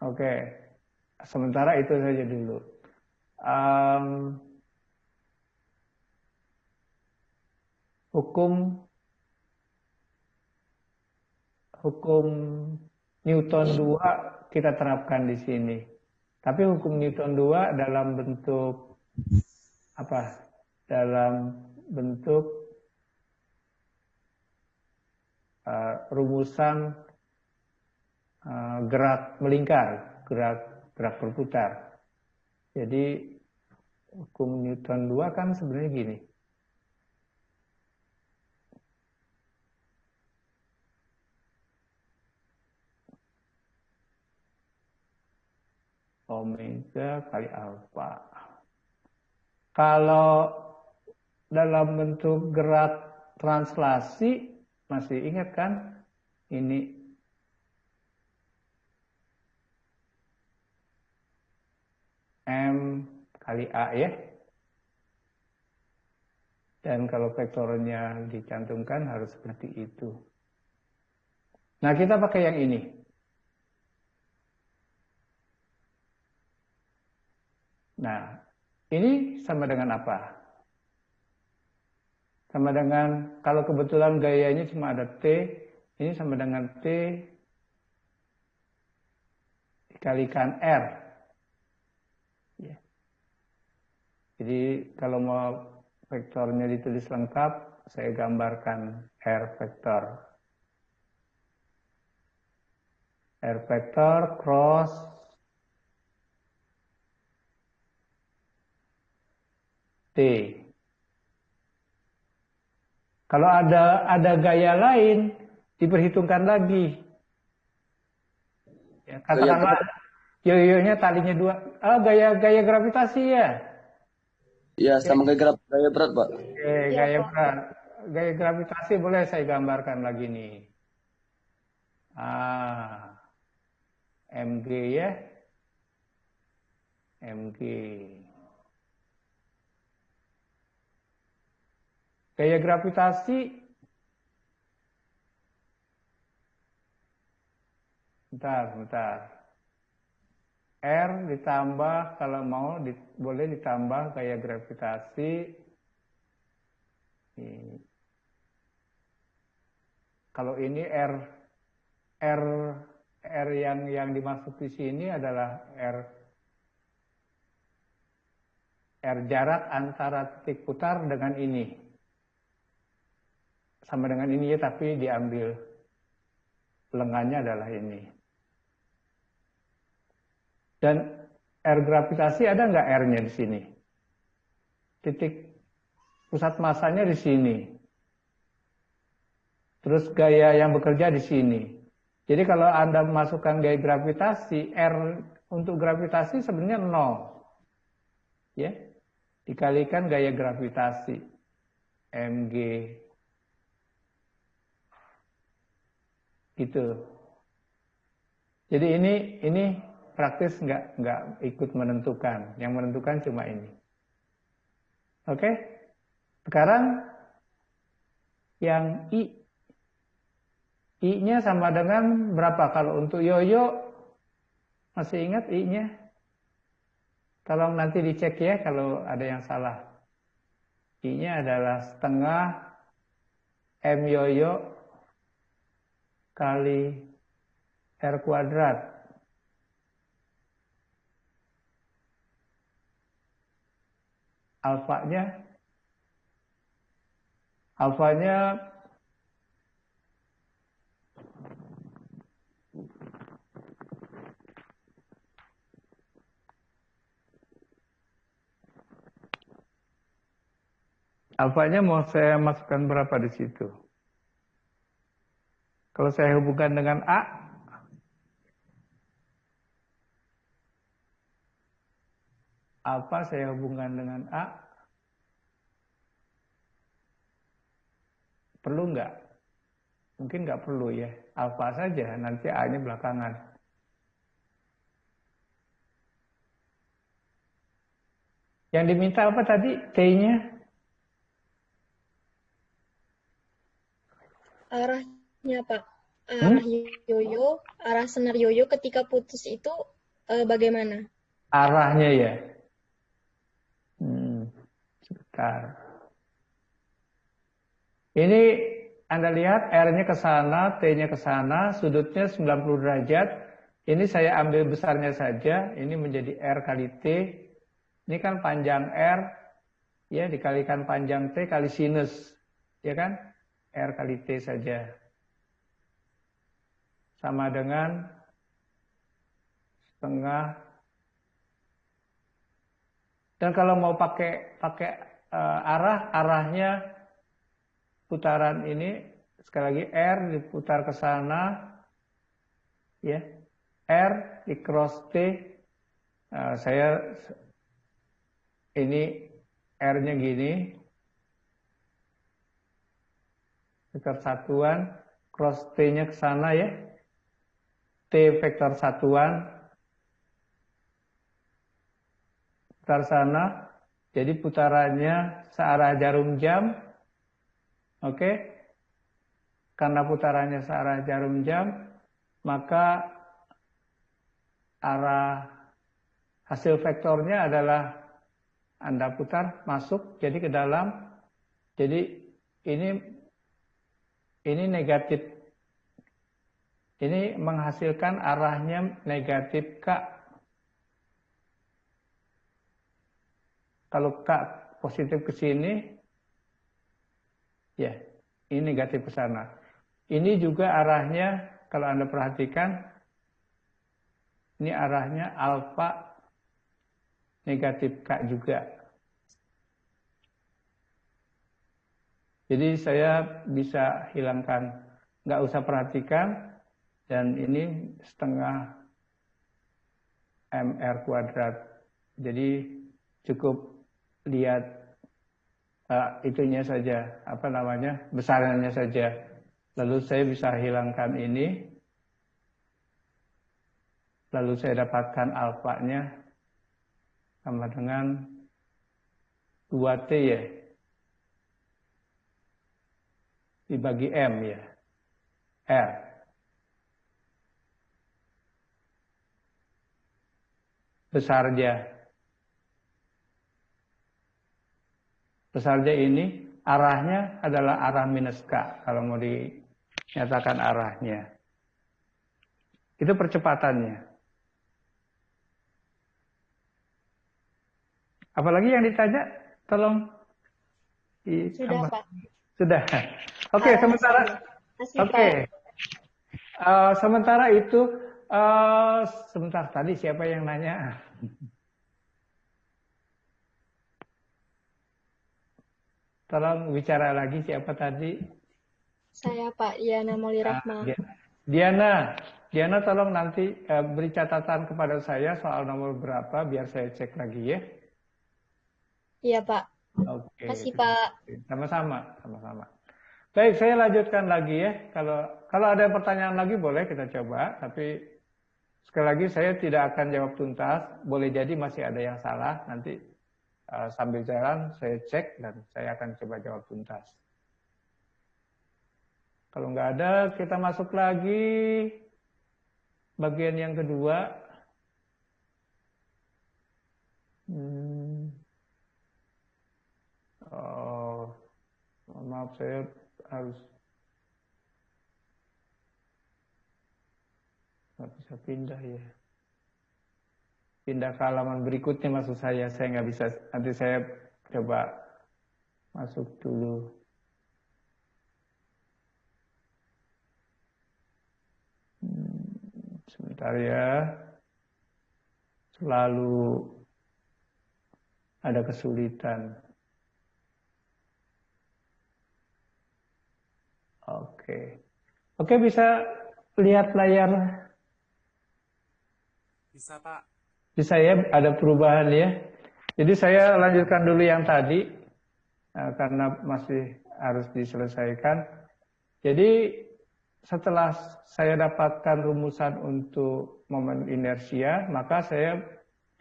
Oke, sementara itu saja dulu. Hukum Newton 2 kita terapkan di sini. Tapi hukum Newton 2 dalam bentuk apa? Dalam bentuk rumusan gerak melingkar, gerak berputar. Jadi hukum Newton 2 kan sebenarnya gini. Omega kali alfa. Kalau dalam bentuk gerak translasi, masih ingat kan? Ini M kali A ya. Dan kalau vektornya dicantumkan harus seperti itu. Nah, kita pakai yang ini. Nah, ini sama dengan apa? sama dengan, kalau kebetulan gayanya cuma ada T, ini sama dengan T dikalikan R. Ya. Jadi kalau mau vektornya ditulis lengkap, saya gambarkan R vektor. R vektor cross T. Kalau ada gaya lain, diperhitungkan lagi. Ya, katakanlah yoyonya talinya 2. Gaya gravitasi ya. Iya, sama gaya berat, Pak. Gaya berat. Gaya gravitasi boleh saya gambarkan lagi nih. Mg ya. Mg. Gaya gravitasi, bentar. R ditambah, kalau mau boleh ditambah gaya gravitasi. Kalau ini R yang dimaksud di sini adalah R jarak antara titik putar dengan ini. Sama dengan ini ya, tapi diambil lengannya adalah ini. Dan R gravitasi ada nggak R-nya di sini? Titik pusat masanya di sini. Terus gaya yang bekerja di sini. Jadi kalau Anda masukkan gaya gravitasi, R untuk gravitasi sebenarnya 0. Ya. Dikalikan gaya gravitasi. Mg. Gitu. Jadi ini praktis nggak ikut menentukan. Yang menentukan cuma ini. Oke? Sekarang yang I. I-nya sama dengan berapa? Kalau untuk yoyo, masih ingat I-nya? Tolong nanti dicek ya kalau ada yang salah. I-nya adalah setengah M yoyo kali R kuadrat. Alfanya mau saya masukkan berapa di situ? Kalau saya hubungkan dengan A, apa saya hubungkan dengan A? Perlu nggak? Mungkin nggak perlu ya. Alfa saja, nanti A-nya belakangan. Yang diminta apa tadi? T-nya? Arahnya, Pak. Arah yoyo, arah senar yoyo ketika putus itu bagaimana? Arahnya ya. Sebentar. Ini Anda lihat R-nya ke sana, T-nya ke sana, sudutnya 90 derajat. Ini saya ambil besarnya saja, ini menjadi R kali T. Ini kan panjang R, ya dikalikan panjang T kali sinus, ya kan? R kali T saja. Sama dengan setengah. Dan kalau mau pakai arahnya putaran ini sekali lagi R diputar ke sana, ya R di cross T. Saya ini R-nya gini, vektor satuan, cross T-nya ke sana ya, T vektor satuan, putar sana, jadi putarannya searah jarum jam. Oke, karena putarannya searah jarum jam, maka arah hasil vektornya adalah Anda putar masuk jadi ke dalam. Jadi ini negatif. Ini menghasilkan arahnya negatif K. Kalau K positif ke sini, ya, ini negatif ke sana. Ini juga arahnya, kalau Anda perhatikan, ini arahnya alfa negatif K juga. Jadi saya bisa hilangkan, nggak usah perhatikan, dan ini setengah mr kuadrat. Jadi cukup lihat itunya saja, apa namanya, besarnya saja. Lalu saya bisa hilangkan ini, lalu saya dapatkan alfanya sama dengan 2T ya, dibagi M ya, R. Besarnya ini arahnya adalah arah minus K kalau mau dinyatakan arahnya. Itu percepatannya. Apalagi yang ditanya, tolong. Sudah, Pak. Sudah. Oke, sementara. Oke. Sementara itu, sebentar tadi siapa yang nanya? Tolong bicara lagi, siapa tadi? Saya, Pak Diana Maulirahma. Diana tolong nanti beri catatan kepada saya soal nomor berapa biar saya cek lagi ya. Iya, Pak. Oke. Makasih, Pak. Sama-sama. Baik, saya lanjutkan lagi ya. Kalau ada pertanyaan lagi boleh kita coba, tapi sekali lagi saya tidak akan jawab tuntas. Boleh jadi masih ada yang salah, nanti sambil jalan saya cek dan saya akan coba jawab tuntas. Kalau nggak ada, kita masuk lagi bagian yang kedua. Maaf, saya harus nggak bisa pindah ya. Pindah ke halaman berikutnya maksud saya nggak bisa. Nanti saya coba masuk dulu. Sebentar ya. Selalu ada kesulitan. Oke, bisa lihat layar? Bisa, Pak. Bisa ya, ada perubahan ya. Jadi saya lanjutkan dulu yang tadi, karena masih harus diselesaikan. Jadi setelah saya dapatkan rumusan untuk momen inersia, maka saya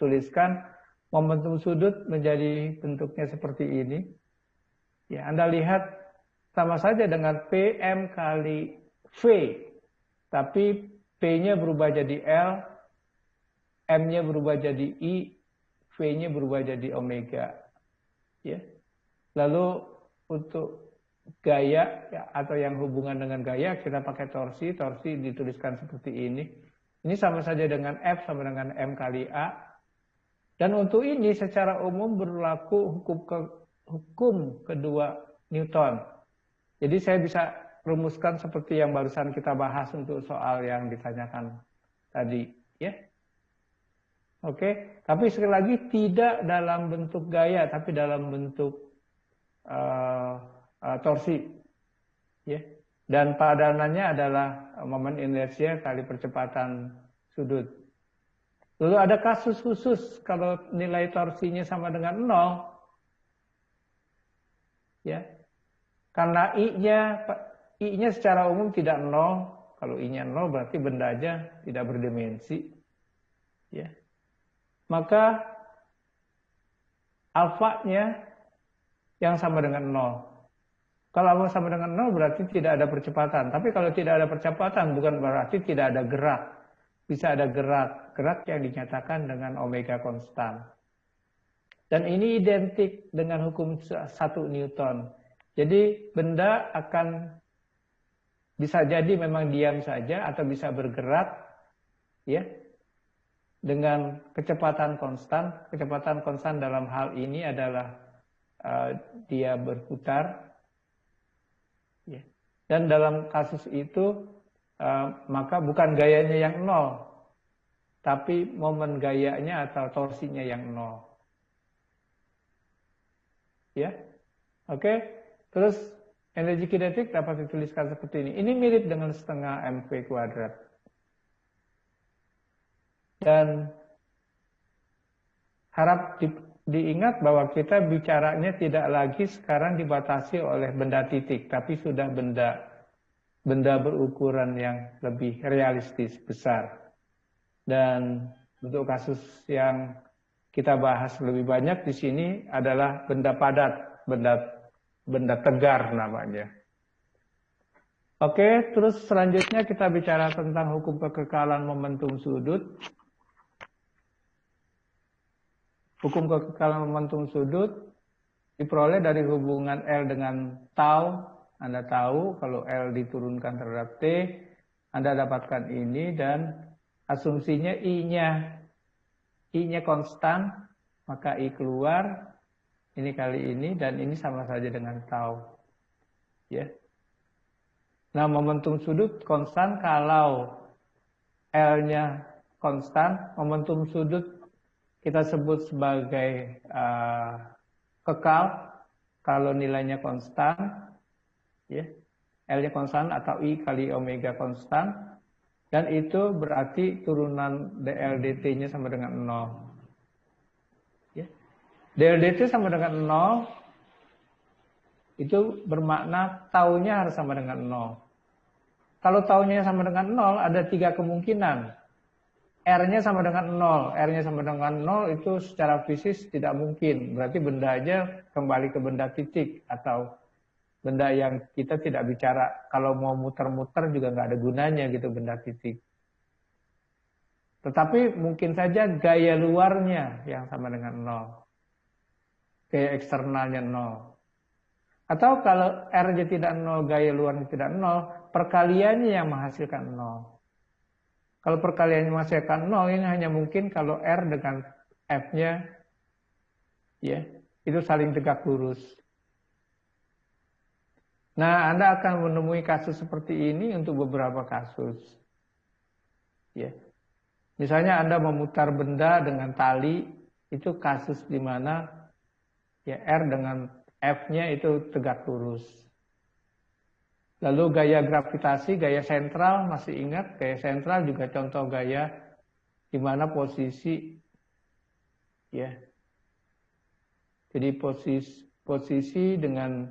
tuliskan momentum sudut menjadi bentuknya seperti ini. Ya, Anda lihat sama saja dengan PM kali V, tapi P-nya berubah jadi L, M-nya berubah jadi I, V-nya berubah jadi omega. Ya. Lalu untuk gaya ya, atau yang hubungan dengan gaya kita pakai torsi dituliskan seperti ini. Ini sama saja dengan F sama dengan M kali A. Dan untuk ini secara umum berlaku hukum kedua Newton. Jadi saya bisa rumuskan seperti yang barusan kita bahas untuk soal yang ditanyakan tadi, ya. Oke, tapi sekali lagi tidak dalam bentuk gaya, tapi dalam bentuk torsi, ya. Dan padanannya adalah momen inersia kali percepatan sudut. Lalu ada kasus khusus kalau nilai torsinya sama dengan 0, ya. Karena I-nya secara umum tidak 0. Kalau I-nya 0 berarti benda aja tidak berdimensi. Ya. Maka alfanya yang sama dengan 0. Kalau alfa sama dengan 0 berarti tidak ada percepatan. Tapi kalau tidak ada percepatan bukan berarti tidak ada gerak. Bisa ada gerak yang dinyatakan dengan omega konstan. Dan ini identik dengan hukum 1 Newton. Jadi benda akan bisa jadi memang diam saja atau bisa bergerak, ya, dengan kecepatan konstan. Kecepatan konstan dalam hal ini adalah dia berputar, ya. Dan dalam kasus itu maka bukan gayanya yang nol, tapi momen gayanya atau torsinya yang nol, ya. Oke, terus energi kinetik dapat dituliskan seperti ini. Ini mirip dengan setengah mv kuadrat. Dan harap diingat bahwa kita bicaranya tidak lagi sekarang dibatasi oleh benda titik, tapi sudah benda berukuran yang lebih realistis, besar. Dan untuk kasus yang kita bahas lebih banyak di sini adalah benda padat, benda tegar namanya. Oke, terus selanjutnya kita bicara tentang hukum kekekalan momentum sudut. Hukum kekekalan momentum sudut diperoleh dari hubungan L dengan tau. Anda tahu kalau L diturunkan terhadap T, Anda dapatkan ini, dan asumsinya I-nya konstan, maka I keluar, ini kali ini, dan ini sama saja dengan tau. Ya. Nah, momentum sudut konstan kalau L-nya konstan, momentum sudut kita sebut sebagai kekal kalau nilainya konstan, ya, L-nya konstan atau I kali omega konstan, dan itu berarti turunan dl dt-nya sama dengan 0. Ya. dl dt sama dengan 0 itu bermakna taunya harus sama dengan 0. Kalau taunya sama dengan 0 ada 3 kemungkinan. R-nya sama dengan 0. R-nya sama dengan 0 itu secara fisis tidak mungkin. Berarti benda aja kembali ke benda titik atau benda yang kita tidak bicara. Kalau mau muter-muter juga nggak ada gunanya gitu benda titik. Tetapi mungkin saja gaya luarnya yang sama dengan 0. Gaya eksternalnya 0. Atau kalau R-nya tidak 0, gaya luarnya tidak 0, perkaliannya yang menghasilkan 0. Kalau perkaliannya menghasilkan 0, ini hanya mungkin kalau R dengan F-nya, ya, itu saling tegak lurus. Nah, Anda akan menemui kasus seperti ini untuk beberapa kasus. Ya. Misalnya Anda memutar benda dengan tali, itu kasus di mana ya, R dengan F-nya itu tegak lurus. Lalu gaya gravitasi, gaya sentral, masih ingat? Gaya sentral juga contoh gaya di mana posisi, ya. Jadi posisi dengan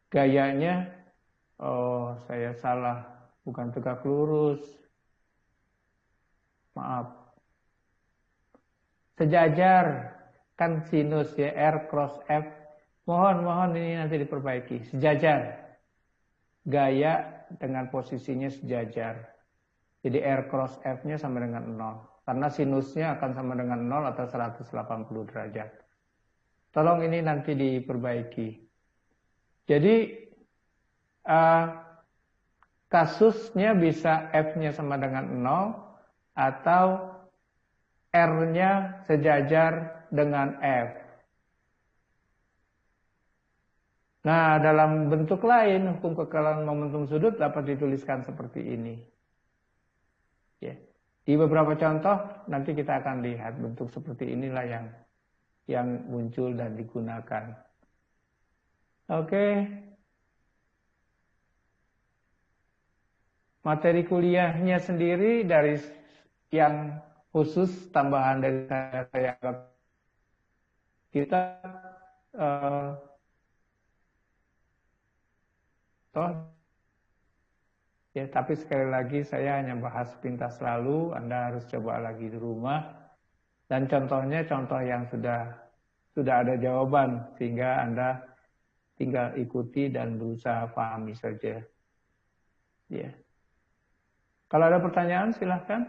gayanya, oh saya salah, bukan tegak lurus. Maaf. Sejajar, kan sinus ya, R cross F. Mohon ini nanti diperbaiki. Sejajar. Gaya dengan posisinya sejajar. Jadi R cross F-nya sama dengan 0. Karena sinusnya akan sama dengan 0 atau 180 derajat. Tolong ini nanti diperbaiki. Jadi kasusnya bisa F-nya sama dengan 0 atau R-nya sejajar dengan F. Nah, dalam bentuk lain, hukum kekekalan momentum sudut dapat dituliskan seperti ini. Ya. Di beberapa contoh, nanti kita akan lihat bentuk seperti inilah yang muncul dan digunakan. Oke. Materi kuliahnya sendiri dari yang khusus tambahan dari saya kita ya, tapi sekali lagi saya hanya bahas pintas lalu, Anda harus coba lagi di rumah. Dan contohnya contoh yang sudah ada jawaban, sehingga Anda tinggal ikuti dan berusaha pahami saja. Ya. Kalau ada pertanyaan silahkan.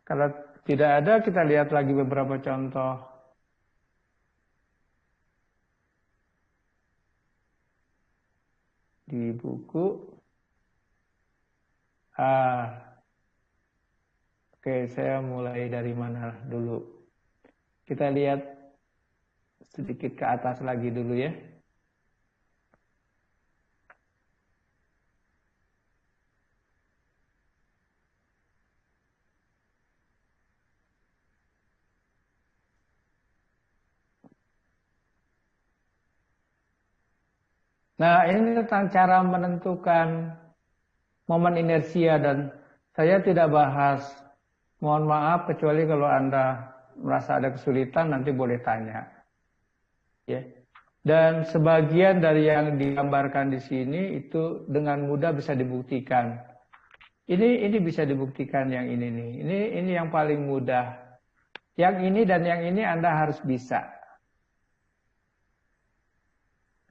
Kalau tidak ada, kita lihat lagi beberapa contoh. Di buku. Oke, saya mulai dari mana dulu? Kita lihat sedikit ke atas lagi dulu ya. Nah, ini tentang cara menentukan momen inersia dan saya tidak bahas. Mohon maaf, kecuali kalau Anda merasa ada kesulitan, nanti boleh tanya. Ya. Dan sebagian dari yang digambarkan di sini itu dengan mudah bisa dibuktikan. Ini bisa dibuktikan yang ini nih. Ini yang paling mudah. Yang ini dan yang ini Anda harus bisa.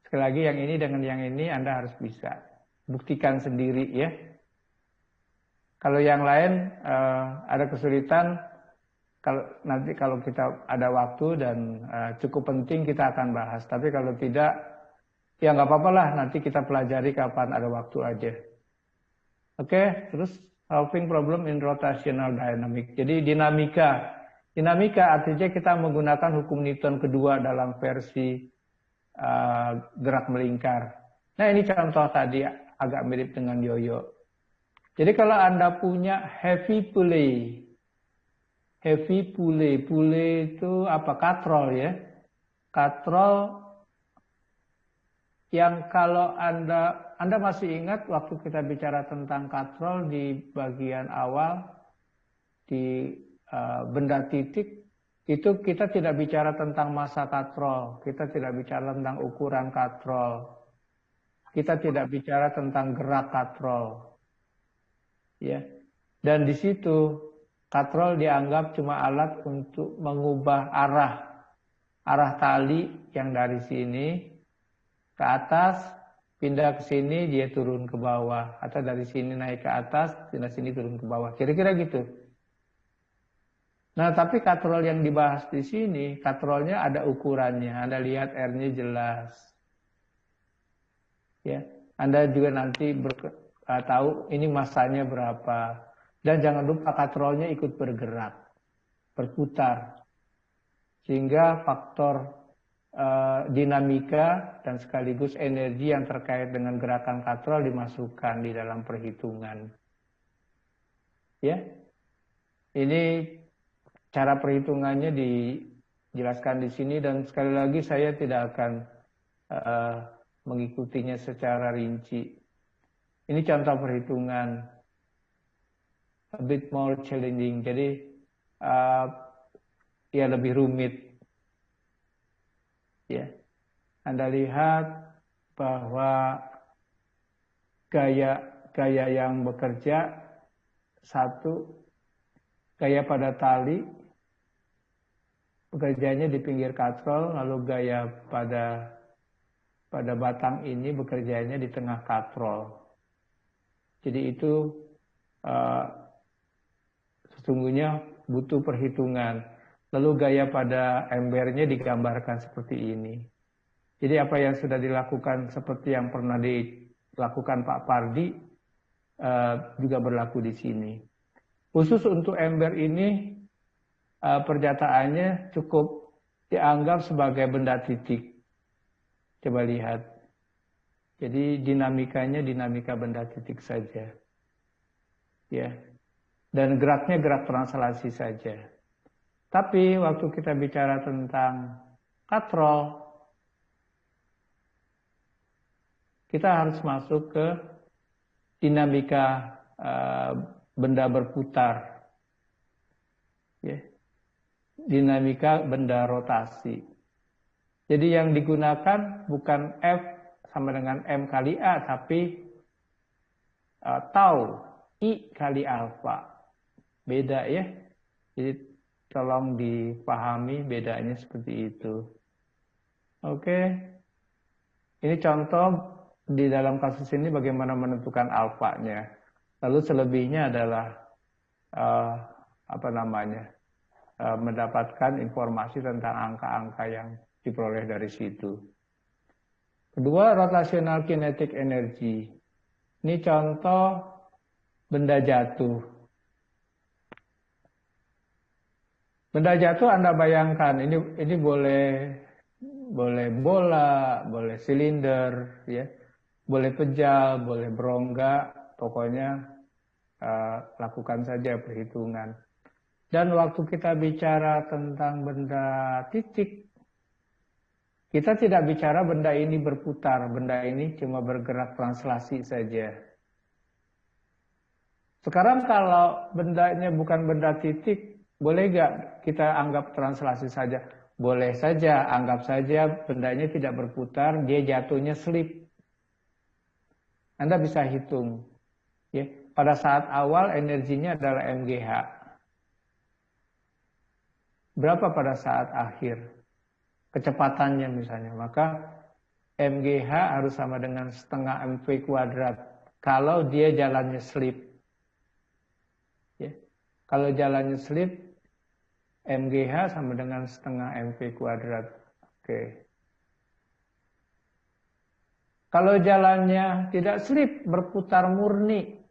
Sekali lagi yang ini dengan yang ini Anda harus bisa. Buktikan sendiri ya. Kalau yang lain ada kesulitan, nanti kalau kita ada waktu dan cukup penting kita akan bahas. Tapi kalau tidak, ya nggak apa-apa lah. Nanti kita pelajari kapan ada waktu aja. Oke, terus solving problem in rotational dynamic. Jadi dinamika. Dinamika artinya kita menggunakan hukum Newton kedua dalam versi gerak melingkar. Nah ini contoh tadi agak mirip dengan yoyo. Jadi kalau Anda punya heavy pulley itu apa? Katrol ya. Katrol yang kalau Anda masih ingat waktu kita bicara tentang katrol di bagian awal di benda titik. Itu kita tidak bicara tentang massa katrol, kita tidak bicara tentang ukuran katrol, kita tidak bicara tentang gerak katrol, ya. Dan di situ katrol dianggap cuma alat untuk mengubah arah tali yang dari sini ke atas, pindah ke sini dia turun ke bawah, atau dari sini naik ke atas, pindah sini turun ke bawah, kira-kira gitu. Nah, tapi katrol yang dibahas di sini, katrolnya ada ukurannya. Anda lihat R-nya jelas. Ya, Anda juga nanti tahu ini massanya berapa. Dan jangan lupa katrolnya ikut bergerak, berputar. Sehingga faktor dinamika dan sekaligus energi yang terkait dengan gerakan katrol dimasukkan di dalam perhitungan. Ya, ini cara perhitungannya dijelaskan di sini dan sekali lagi saya tidak akan mengikutinya secara rinci. Ini contoh perhitungan a bit more challenging. Jadi ya lebih rumit. Ya. Anda lihat bahwa gaya yang bekerja satu, gaya pada tali bekerjanya di pinggir katrol, lalu gaya pada batang ini bekerjanya di tengah katrol. Jadi itu sesungguhnya butuh perhitungan. Lalu gaya pada embernya digambarkan seperti ini. Jadi apa yang sudah dilakukan seperti yang pernah dilakukan Pak Pardi juga berlaku di sini. Khusus untuk ember ini pernyataannya cukup dianggap sebagai benda titik. Coba lihat. Jadi dinamikanya dinamika benda titik saja. Ya. Dan geraknya gerak translasi saja. Tapi waktu kita bicara tentang katrol, kita harus masuk ke dinamika benda berputar. Ya. Dinamika benda rotasi. Jadi yang digunakan bukan F sama dengan M kali A, tapi tau I kali alfa. Beda ya. Jadi tolong dipahami bedanya seperti itu. Oke. Ini contoh di dalam kasus ini bagaimana menentukan alfanya. Lalu selebihnya adalah mendapatkan informasi tentang angka-angka yang diperoleh dari situ. Kedua, rotational kinetic energy. Ini contoh benda jatuh. Benda jatuh Anda bayangkan, ini boleh bola, boleh silinder, ya, boleh pejal, boleh berongga, pokoknya lakukan saja perhitungan. Dan waktu kita bicara tentang benda titik, kita tidak bicara benda ini berputar, benda ini cuma bergerak translasi saja. Sekarang kalau bendanya bukan benda titik, boleh nggak kita anggap translasi saja? Boleh saja, anggap saja bendanya tidak berputar, dia jatuhnya slip. Anda bisa hitung. Ya, pada saat awal energinya adalah mgh. Berapa pada saat akhir? Kecepatannya misalnya. Maka mgh harus sama dengan setengah mv kuadrat. Kalau dia jalannya slip. Ya. Kalau jalannya slip, mgh sama dengan setengah mv kuadrat. Oke. Kalau jalannya tidak slip, berputar murni.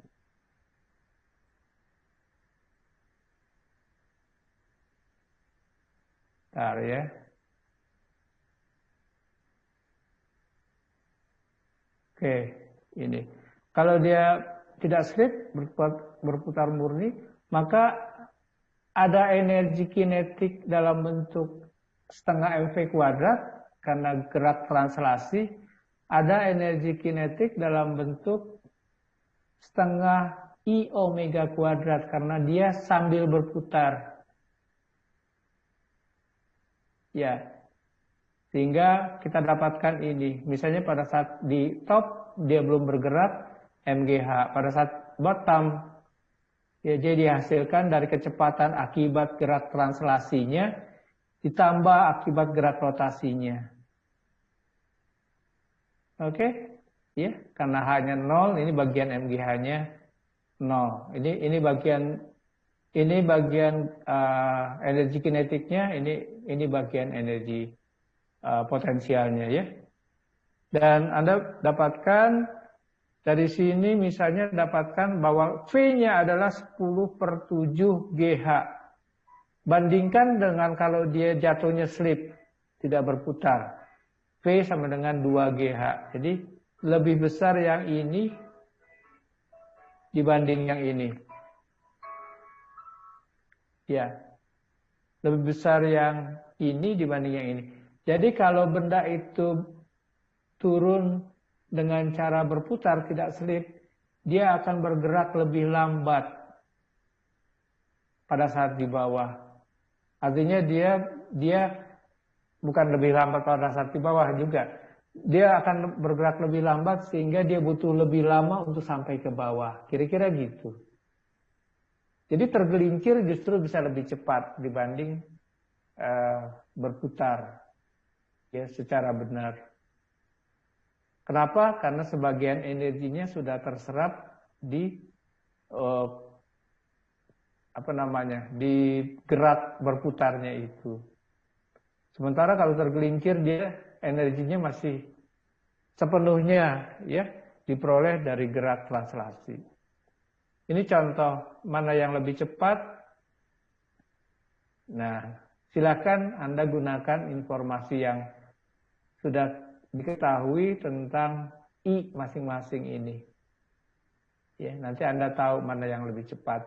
Bentar ya. Oke, ini. Kalau dia tidak slip, berputar murni, maka ada energi kinetik dalam bentuk setengah mv kuadrat karena gerak translasi. Ada energi kinetik dalam bentuk setengah I omega kuadrat karena dia sambil berputar. Ya, sehingga kita dapatkan ini. Misalnya pada saat di top dia belum bergerak, mgh. Pada saat bottom, ya, dia dihasilkan dari kecepatan akibat gerak translasinya ditambah akibat gerak rotasinya. Oke, ya, karena hanya 0, ini bagian mgh-nya 0. Ini bagian energi kinetiknya, ini bagian energi potensialnya, ya. Dan Anda dapatkan dari sini misalnya dapatkan bahwa V-nya adalah 10/7 GH. Bandingkan dengan kalau dia jatuhnya slip, tidak berputar. V sama dengan 2 GH. Jadi lebih besar yang ini dibanding yang ini. Ya, lebih besar yang ini dibanding yang ini. Jadi kalau benda itu turun dengan cara berputar, tidak slip, dia akan bergerak lebih lambat pada saat di bawah. Artinya dia bukan lebih lambat pada saat di bawah juga. Dia akan bergerak lebih lambat sehingga dia butuh lebih lama untuk sampai ke bawah. Kira-kira gitu. Jadi tergelincir justru bisa lebih cepat dibanding berputar, ya, secara benar. Kenapa? Karena sebagian energinya sudah terserap di di gerak berputarnya itu. Sementara kalau tergelincir dia energinya masih sepenuhnya, ya, diperoleh dari gerak translasi. Ini contoh mana yang lebih cepat. Nah, silakan Anda gunakan informasi yang sudah diketahui tentang I masing-masing ini. Ya, nanti Anda tahu mana yang lebih cepat.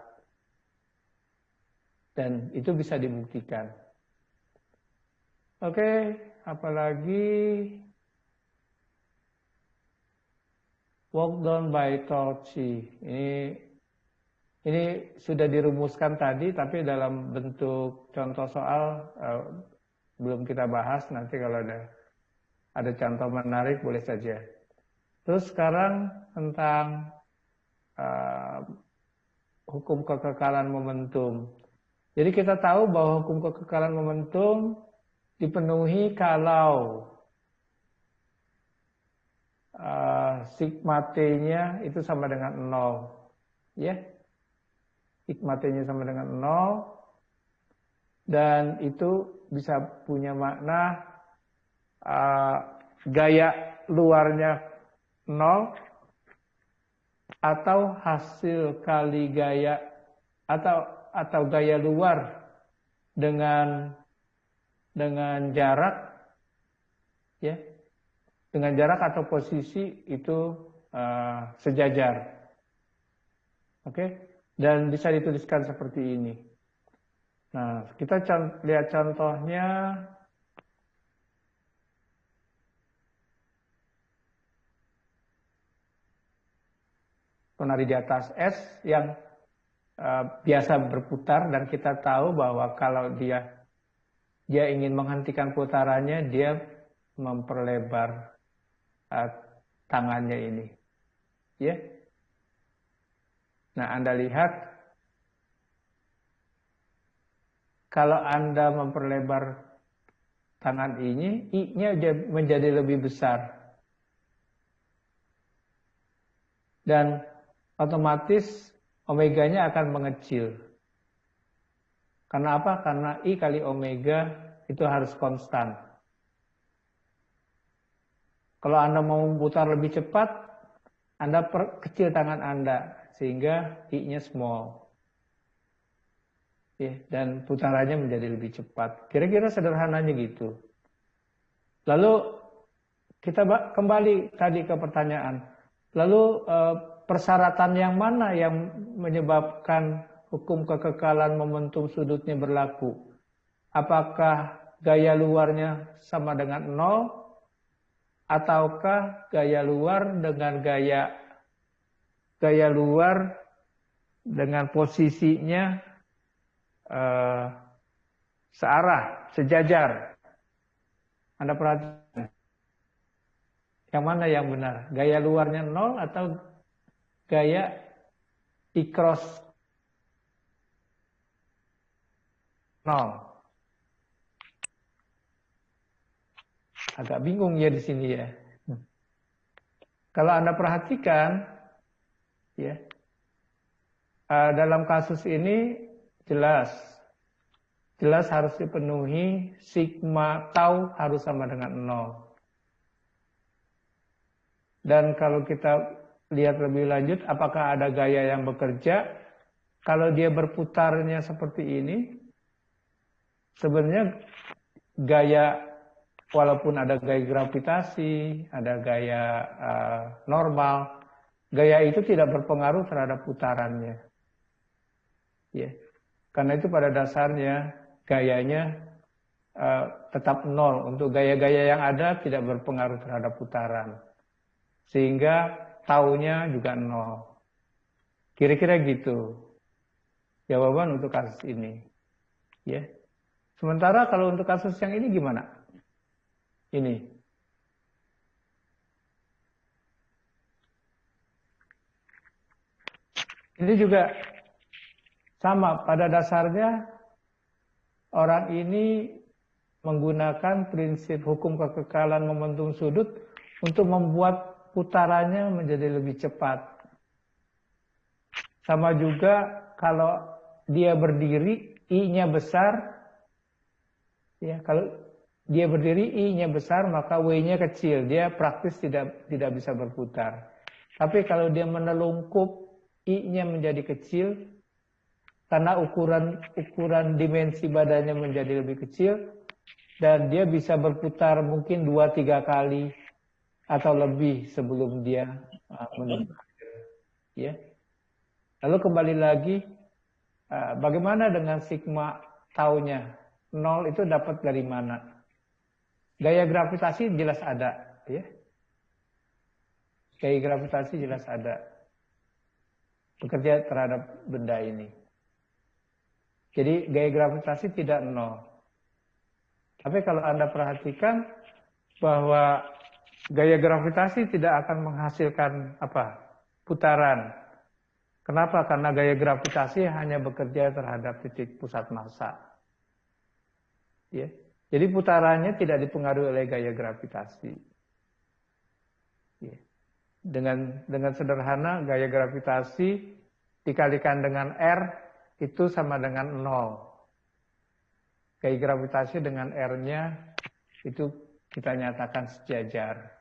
Dan itu bisa dibuktikan. Oke, apalagi work done by Torchy. Ini sudah dirumuskan tadi, tapi dalam bentuk contoh soal belum kita bahas. Nanti kalau ada contoh menarik boleh saja. Terus sekarang tentang hukum kekekalan momentum. Jadi kita tahu bahwa hukum kekekalan momentum dipenuhi kalau sigma T-nya itu sama dengan 0. Ya. Sigma T-nya sama dengan 0. dan itu bisa punya makna gaya luarnya 0 atau hasil kali gaya atau gaya luar dengan jarak, ya, dengan jarak atau posisi itu sejajar. Oke, dan bisa dituliskan seperti ini. Nah, kita lihat contohnya. Ponari di atas S yang biasa berputar, dan kita tahu bahwa kalau dia ingin menghentikan putarannya, dia memperlebar tangannya ini, ya. Nah, Anda lihat kalau Anda memperlebar tangan ini, I-nya menjadi lebih besar, dan otomatis omeganya akan mengecil. Karena apa? Karena I kali omega itu harus konstan. Kalau Anda mau memutar lebih cepat, Anda perkecil tangan Anda sehingga I-nya small. Ya, dan putarannya menjadi lebih cepat. Kira-kira sederhananya gitu. Lalu kita kembali tadi ke pertanyaan. Lalu persyaratan yang mana yang menyebabkan hukum kekekalan momentum sudutnya berlaku? Apakah gaya luarnya sama dengan 0? Ataukah gaya luar dengan gaya luar dengan posisinya searah, sejajar? Anda perhatikan. Yang mana yang benar? Gaya luarnya 0 atau gaya I-cross 0? Agak bingung ya di sini ya. Kalau Anda perhatikan, ya, dalam kasus ini jelas harus dipenuhi sigma tau harus sama dengan 0. Dan kalau kita lihat lebih lanjut, apakah ada gaya yang bekerja? Kalau dia berputarnya seperti ini, sebenarnya gaya, walaupun ada gaya gravitasi, ada gaya normal, gaya itu tidak berpengaruh terhadap putarannya. Ya. Karena itu pada dasarnya gayanya tetap 0. Untuk gaya-gaya yang ada tidak berpengaruh terhadap putaran. Sehingga taunya juga 0. Kira-kira gitu jawaban untuk kasus ini. Ya. Sementara kalau untuk kasus yang ini gimana? Ini. Ini juga sama, pada dasarnya orang ini menggunakan prinsip hukum kekekalan momentum sudut untuk membuat putarannya menjadi lebih cepat. Sama juga kalau dia berdiri, I-nya besar. Ya, kalau dia berdiri, I-nya besar, maka W-nya kecil. Dia praktis tidak bisa berputar. Tapi kalau dia menelungkup, I-nya menjadi kecil, karena ukuran dimensi badannya menjadi lebih kecil, dan dia bisa berputar mungkin 2-3 kali atau lebih sebelum dia menentukan. Ya. Lalu kembali lagi, bagaimana dengan sigma taunya? 0 itu dapat dari mana? Gaya gravitasi jelas ada, ya. Gaya gravitasi jelas ada. Bekerja terhadap benda ini. Jadi gaya gravitasi tidak 0. Tapi kalau Anda perhatikan bahwa gaya gravitasi tidak akan menghasilkan putaran. Kenapa? Karena gaya gravitasi hanya bekerja terhadap titik pusat massa. Ya. Jadi putarannya tidak dipengaruhi oleh gaya gravitasi. Ya. Dengan sederhana, gaya gravitasi dikalikan dengan R itu sama dengan 0. gravitasi dengan R-nya itu kita nyatakan sejajar.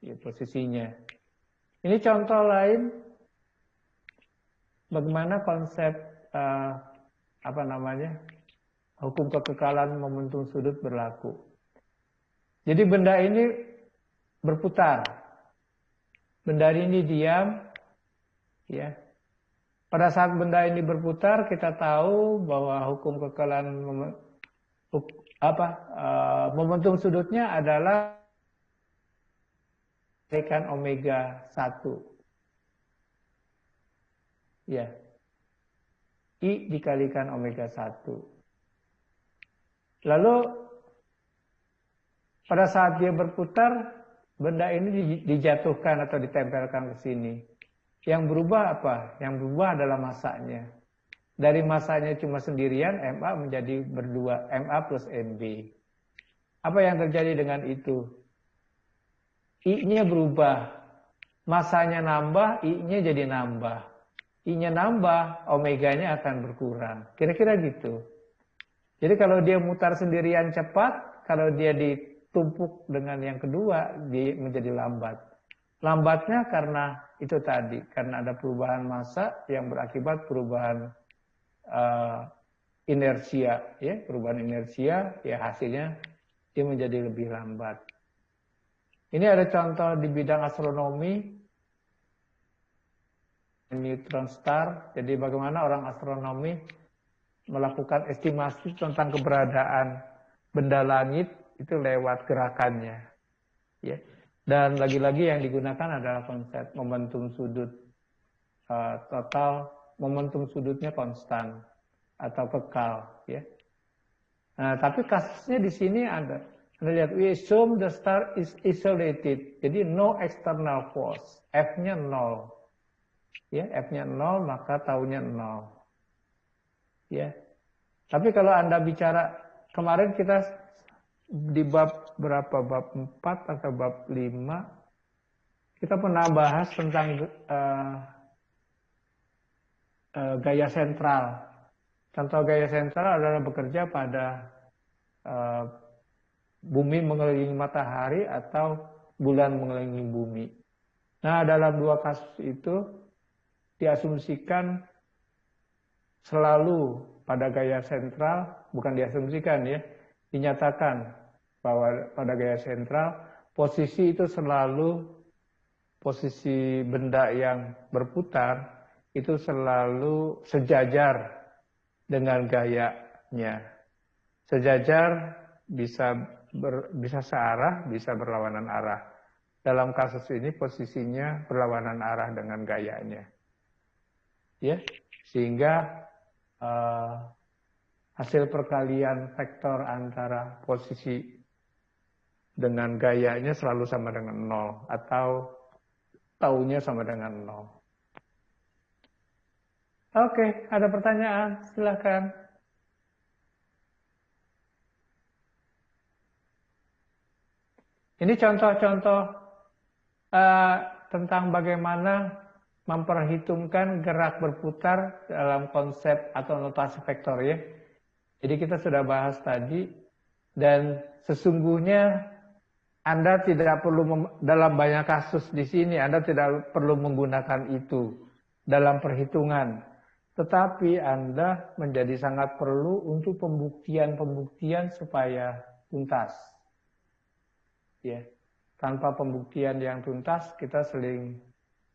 Ya, posisinya. Ini contoh lain bagaimana konsep hukum kekekalan momentum sudut berlaku. Jadi benda ini berputar. Benda ini diam, ya. Pada saat benda ini berputar, kita tahu bahwa hukum kekekalan momentum sudutnya adalah dikalikan omega 1. Ya. I dikalikan omega 1. Lalu pada saat dia berputar, benda ini dijatuhkan atau ditempelkan ke sini. Yang berubah apa? Yang berubah adalah masanya. Dari masanya cuma sendirian, MA menjadi berdua, MA plus MB. Apa yang terjadi dengan itu? I-nya berubah. Masanya nambah, I-nya jadi nambah. I-nya nambah, omeganya akan berkurang. Kira-kira gitu. Jadi kalau dia mutar sendirian cepat, kalau dia ditumpuk dengan yang kedua, dia menjadi lambat. Lambatnya karena itu tadi, karena ada perubahan massa yang berakibat perubahan inersia, ya, perubahan inersia, ya hasilnya dia menjadi lebih lambat. Ini ada contoh di bidang astronomi, neutron star. Jadi bagaimana orang astronomi melakukan estimasi tentang keberadaan benda langit itu lewat gerakannya, ya. Dan lagi-lagi yang digunakan adalah konsep momentum sudut total, momentum sudutnya konstan atau kekal, ya. Nah, tapi kasusnya di sini ada. Anda lihat, we assume the star is isolated. Jadi no external force. F-nya 0. Ya, F-nya 0, maka taunya 0. Ya. Tapi kalau Anda bicara, kemarin kita di bab berapa? Bab 4 atau bab 5, kita pernah bahas tentang gaya sentral. Contoh gaya sentral adalah bekerja pada bumi mengelilingi matahari atau bulan mengelilingi bumi. Nah, dalam dua kasus itu diasumsikan selalu pada gaya sentral, bukan diasumsikan ya, dinyatakan bahwa pada gaya sentral posisi itu selalu, posisi benda yang berputar itu selalu sejajar dengan gayanya. Sejajar bisa searah, bisa berlawanan arah. Dalam kasus ini posisinya berlawanan arah dengan gayanya. Ya, sehingga hasil perkalian vektor antara posisi dengan gayanya selalu sama dengan 0 atau taunya sama dengan 0. Oke, ada pertanyaan? Silakan. Ini contoh-contoh tentang bagaimana memperhitungkan gerak berputar dalam konsep atau notasi vektor ya. Jadi kita sudah bahas tadi, dan sesungguhnya Anda tidak perlu dalam banyak kasus di sini Anda tidak perlu menggunakan itu dalam perhitungan, tetapi Anda menjadi sangat perlu untuk pembuktian supaya tuntas. Ya, tanpa pembuktian yang tuntas kita sering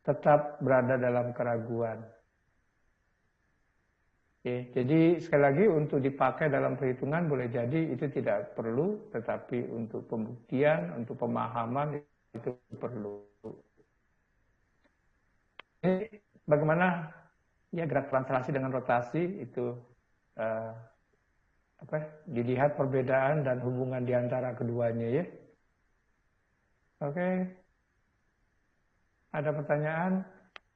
tetap berada dalam keraguan. Oke, jadi sekali lagi untuk dipakai dalam perhitungan boleh jadi itu tidak perlu, tetapi untuk pembuktian, untuk pemahaman itu perlu. Ini bagaimana ya gerak translasi dengan rotasi itu dilihat perbedaan dan hubungan di antara keduanya ya. Oke. Ada pertanyaan?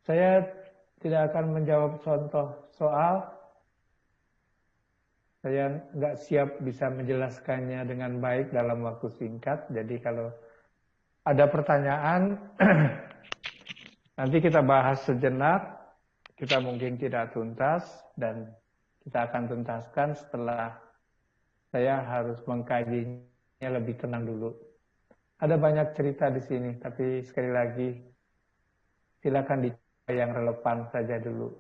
Saya tidak akan menjawab contoh soal. Saya nggak siap bisa menjelaskannya dengan baik dalam waktu singkat. Jadi kalau ada pertanyaan, nanti kita bahas sejenak. Kita mungkin tidak tuntas dan kita akan tuntaskan setelah saya harus mengkajinya lebih tenang dulu. Ada banyak cerita di sini, tapi sekali lagi silakan dicoba yang relevan saja dulu.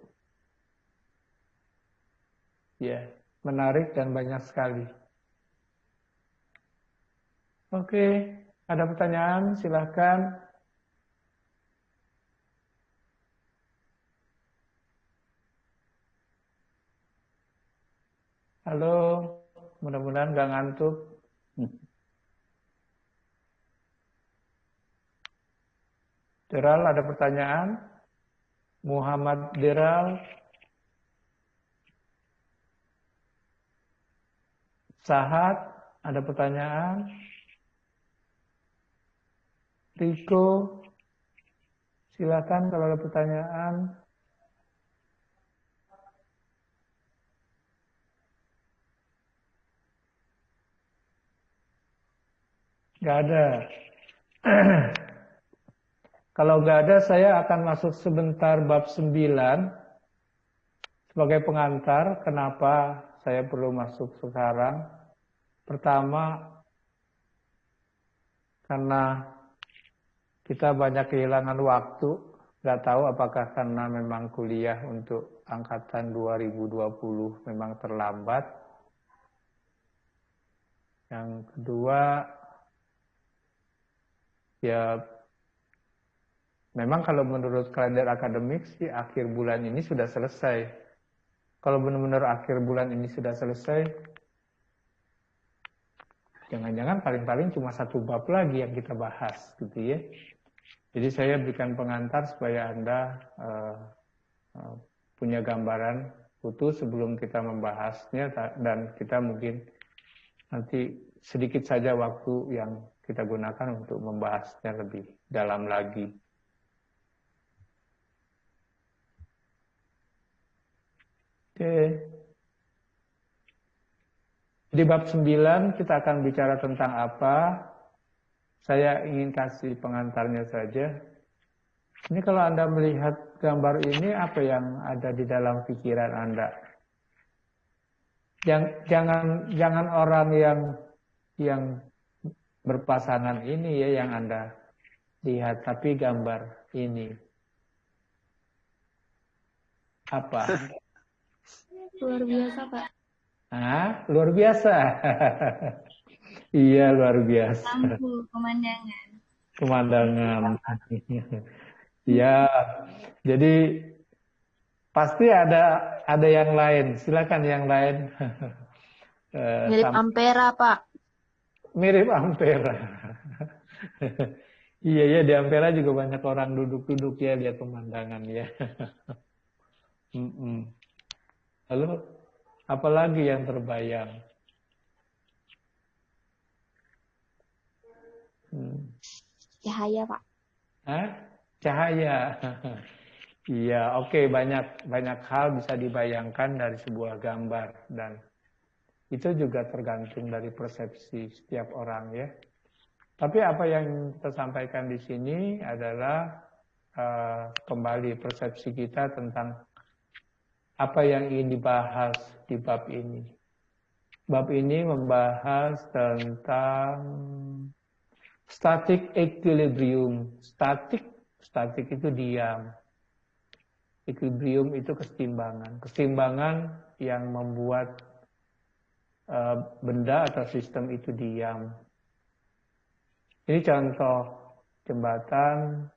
Ya, menarik dan banyak sekali. Oke, ada pertanyaan? Silakan. Halo, mudah-mudahan nggak ngantuk. Deral, ada pertanyaan? Muhammad Deral. Sahat, ada pertanyaan? Riko, silakan kalau ada pertanyaan. Nggak ada. Kalau nggak ada, saya akan masuk sebentar bab 9 sebagai pengantar. Kenapa saya perlu masuk sekarang? Pertama, karena kita banyak kehilangan waktu. Nggak tahu apakah karena memang kuliah untuk angkatan 2020 memang terlambat. Yang kedua, ya memang kalau menurut kalender akademik sih akhir bulan ini sudah selesai. Kalau benar-benar akhir bulan ini sudah selesai, jangan-jangan paling-paling cuma satu bab lagi yang kita bahas, gitu ya. Jadi saya berikan pengantar supaya Anda punya gambaran utuh sebelum kita membahasnya, dan kita mungkin nanti sedikit saja waktu yang kita gunakan untuk membahasnya lebih dalam lagi. Oke. Di bab 9 kita akan bicara tentang apa? Saya ingin kasih pengantarnya saja. Ini kalau Anda melihat gambar ini, apa yang ada di dalam pikiran Anda? Jangan orang yang berpasangan ini ya yang Anda lihat, tapi gambar ini. Apa? Luar biasa, Pak. Luar biasa. Iya, luar biasa. Lampu, pemandangan. Pemandangan. Ya, jadi pasti ada yang lain. Silakan yang lain. Mirip Ampera, Pak. Mirip Ampera. Iya ya, di Ampera juga banyak orang duduk-duduk ya, lihat pemandangan ya. Lalu apalagi yang terbayang? Cahaya, Pak. Cahaya. Iya, oke, banyak hal bisa dibayangkan dari sebuah gambar, dan itu juga tergantung dari persepsi setiap orang ya. Tapi apa yang kita sampaikan di sini adalah kembali persepsi kita tentang apa yang ingin dibahas di bab ini. Bab ini membahas tentang static equilibrium. Static itu diam. Equilibrium itu keseimbangan. Keseimbangan yang membuat benda atau sistem itu diam. Ini contoh jembatan.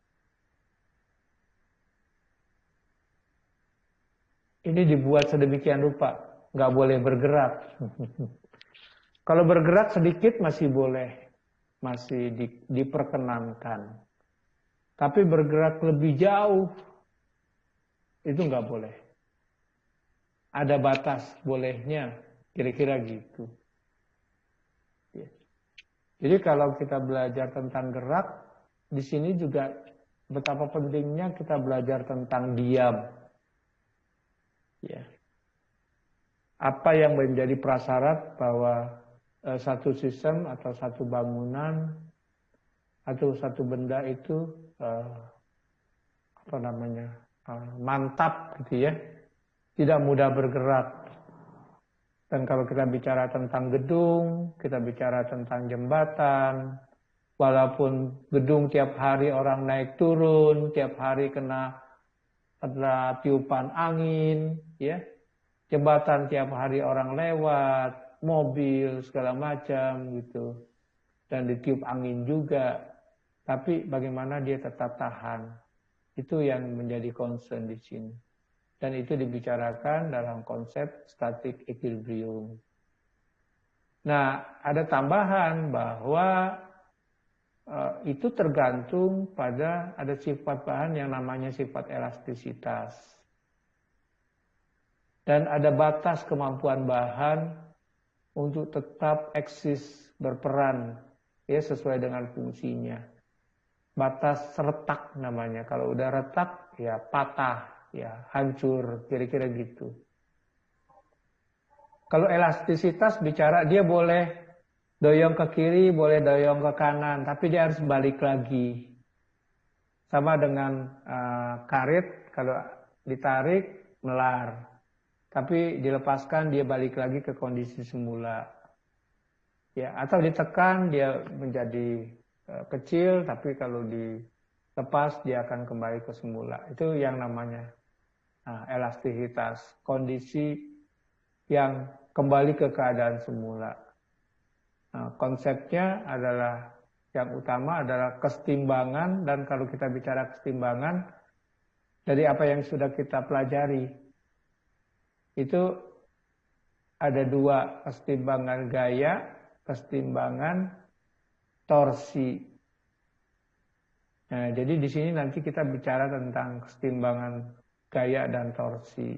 Ini dibuat sedemikian rupa, nggak boleh bergerak. Kalau bergerak sedikit masih boleh, masih diperkenankan. Tapi bergerak lebih jauh, itu nggak boleh. Ada batas bolehnya, kira-kira gitu. Jadi kalau kita belajar tentang gerak, di sini juga betapa pentingnya kita belajar tentang diam. Ya. Apa yang menjadi prasyarat bahwa satu sistem atau satu bangunan atau satu benda itu mantap gitu ya, tidak mudah bergerak. Dan kalau kita bicara tentang gedung, kita bicara tentang jembatan, walaupun gedung tiap hari orang naik turun, tiap hari ada tiupan angin, ya, jembatan tiap hari orang lewat, mobil segala macam gitu, dan ditiup angin juga. Tapi bagaimana dia tetap tahan, itu yang menjadi concern di sini. Dan itu dibicarakan dalam konsep static equilibrium. Nah, ada tambahan bahwa itu tergantung pada ada sifat bahan yang namanya sifat elastisitas. Dan ada batas kemampuan bahan untuk tetap eksis berperan ya sesuai dengan fungsinya. Batas retak namanya. Kalau udah retak ya patah, ya hancur, kira-kira gitu. Kalau elastisitas bicara dia boleh doyong ke kiri, boleh doyong ke kanan, tapi dia harus balik lagi. Sama dengan karet, kalau ditarik melar, tapi dilepaskan dia balik lagi ke kondisi semula. Ya, atau ditekan dia menjadi kecil, tapi kalau dilepas dia akan kembali ke semula. Itu yang namanya elastisitas, kondisi yang kembali ke keadaan semula. Konsepnya adalah yang utama adalah kesetimbangan, dan kalau kita bicara kesetimbangan dari apa yang sudah kita pelajari itu ada dua, kesetimbangan gaya, kesetimbangan torsi. Nah, jadi di sini nanti kita bicara tentang kesetimbangan gaya dan torsi.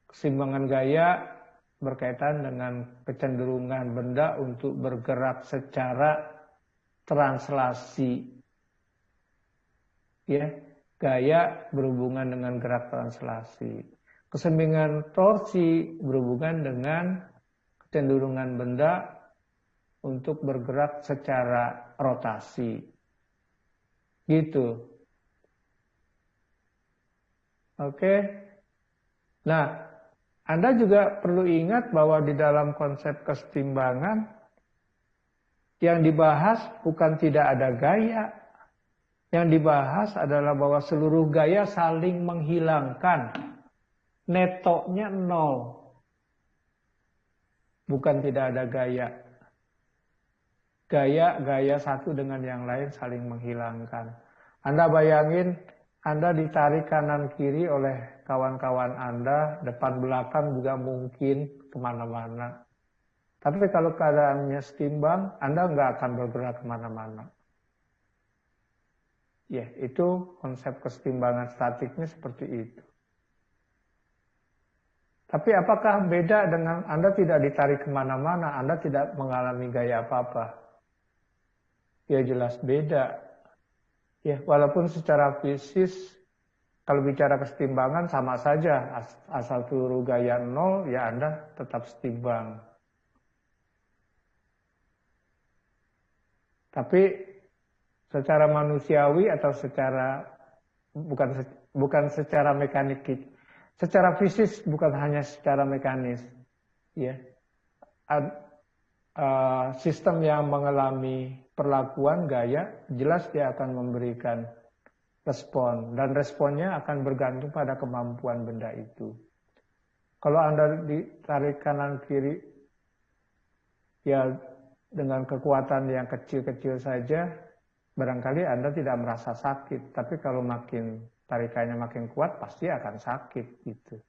Keseimbangan gaya berkaitan dengan kecenderungan benda untuk bergerak secara translasi. Ya, gaya berhubungan dengan gerak translasi. Keseimbangan torsi berhubungan dengan kecenderungan benda untuk bergerak secara rotasi. Gitu. Oke. Nah, Anda juga perlu ingat bahwa di dalam konsep kesetimbangan yang dibahas bukan tidak ada gaya. Yang dibahas adalah bahwa seluruh gaya saling menghilangkan. Netonya nol. Bukan tidak ada gaya. Gaya satu dengan yang lain saling menghilangkan. Anda bayangin, Anda ditarik kanan kiri oleh kawan-kawan Anda, depan belakang juga mungkin kemana-mana. Tapi kalau keadaannya setimbang, Anda nggak akan bergerak kemana-mana. Ya, itu konsep kesetimbangan statiknya seperti itu. Tapi apakah beda dengan Anda tidak ditarik kemana-mana, Anda tidak mengalami gaya apa-apa? Ya jelas beda. Ya, walaupun secara fisis, kalau bicara kesetimbangan sama saja, asal seluruh gaya nol, ya Anda tetap setimbang. Tapi secara manusiawi atau secara bukan secara mekanik, secara fisis bukan hanya secara mekanis, ya. Sistem yang mengalami perlakuan gaya jelas dia akan memberikan respon, dan responnya akan bergantung pada kemampuan benda itu. Kalau Anda ditarik kanan kiri ya dengan kekuatan yang kecil-kecil saja, barangkali Anda tidak merasa sakit, tapi kalau tarikannya makin kuat pasti akan sakit gitu.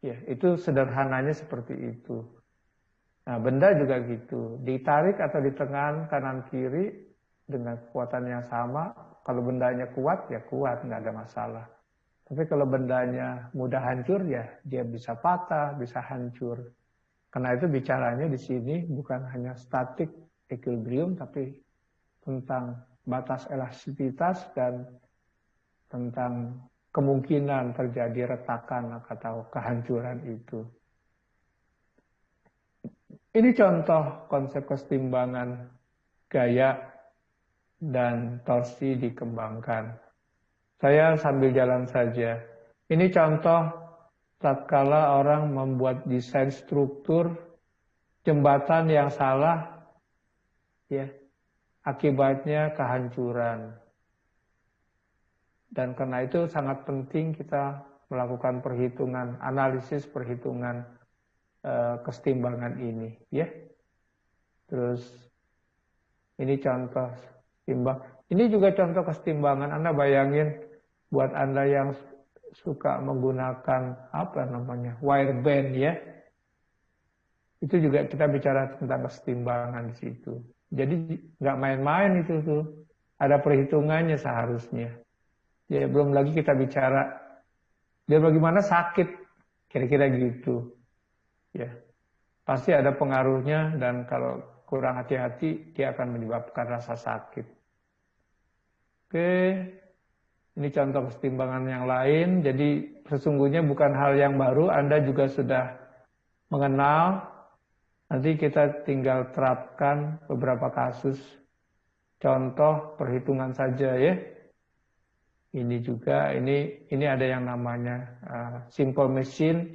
Ya, itu sederhananya seperti itu. Nah, benda juga gitu, ditarik atau ditengan kanan kiri dengan kekuatan yang sama, kalau bendanya kuat, ya kuat, nggak ada masalah. Tapi kalau bendanya mudah hancur, ya dia bisa patah, bisa hancur. Karena itu bicaranya di sini bukan hanya static equilibrium, tapi tentang batas elastisitas dan tentang kemungkinan terjadi retakan atau kehancuran itu. Ini contoh konsep kesetimbangan gaya dan torsi dikembangkan. Saya sambil jalan saja. Ini contoh tatkala orang membuat desain struktur jembatan yang salah, ya, akibatnya kehancuran. Dan karena itu sangat penting kita melakukan perhitungan, analisis perhitungan kesetimbangan ini, ya. Terus ini contoh timbang. Ini juga contoh kesetimbangan. Anda bayangin buat Anda yang suka menggunakan wire band, ya. Itu juga kita bicara tentang kesetimbangan di situ. Jadi nggak main-main itu tuh. Ada perhitungannya seharusnya. Ya, belum lagi kita bicara dia bagaimana sakit, kira-kira gitu. Ya, pasti ada pengaruhnya dan kalau kurang hati-hati dia akan menyebabkan rasa sakit. Oke, ini contoh kesetimbangan yang lain. Jadi sesungguhnya bukan hal yang baru, Anda juga sudah mengenal. Nanti kita tinggal terapkan beberapa kasus. Contoh perhitungan saja, ya. Ini juga, ini ada yang namanya simple machine.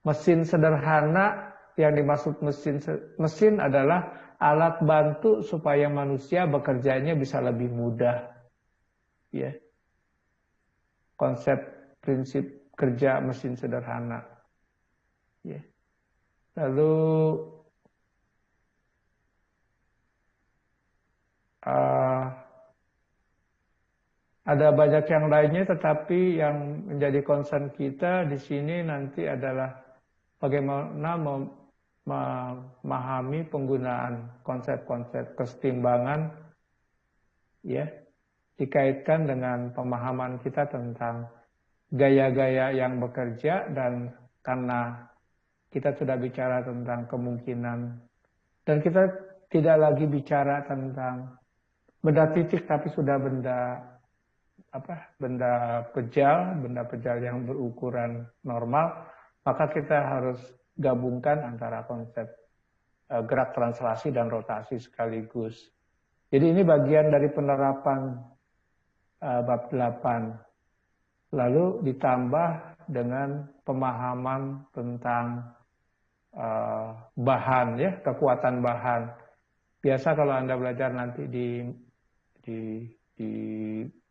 Mesin sederhana, yang dimaksud mesin adalah alat bantu supaya manusia bekerjanya bisa lebih mudah. Ya. Konsep prinsip kerja mesin sederhana. Ya. Lalu ada banyak yang lainnya, tetapi yang menjadi concern kita di sini nanti adalah bagaimana memahami penggunaan konsep-konsep kesetimbangan, ya, dikaitkan dengan pemahaman kita tentang gaya-gaya yang bekerja. Dan karena kita sudah bicara tentang kemungkinan, dan kita tidak lagi bicara tentang benda titik, tapi sudah benda pejal yang berukuran normal, maka kita harus gabungkan antara konsep gerak translasi dan rotasi sekaligus. Jadi ini bagian dari penerapan bab 8. Lalu ditambah dengan pemahaman tentang bahan, ya, kekuatan bahan. Biasa kalau Anda belajar nanti di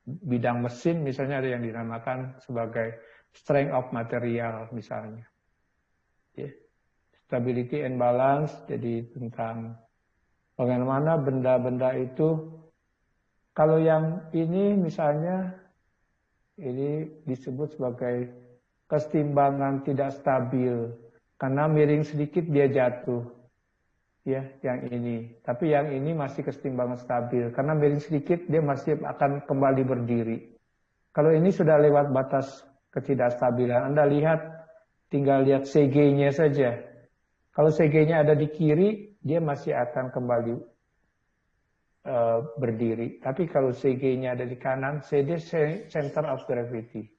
bidang mesin, misalnya ada yang dinamakan sebagai strength of material misalnya. Ya. Stability and balance, jadi tentang bagaimana benda-benda itu, kalau yang ini misalnya, ini disebut sebagai kesetimbangan tidak stabil, karena miring sedikit dia jatuh. Ya, yang ini. Tapi yang ini masih kesetimbangan stabil. Karena miring sedikit, dia masih akan kembali berdiri. Kalau ini sudah lewat batas ketidakstabilan, Anda lihat, tinggal lihat CG-nya saja. Kalau CG-nya ada di kiri, dia masih akan kembali berdiri. Tapi kalau CG-nya ada di kanan, CD center of gravity.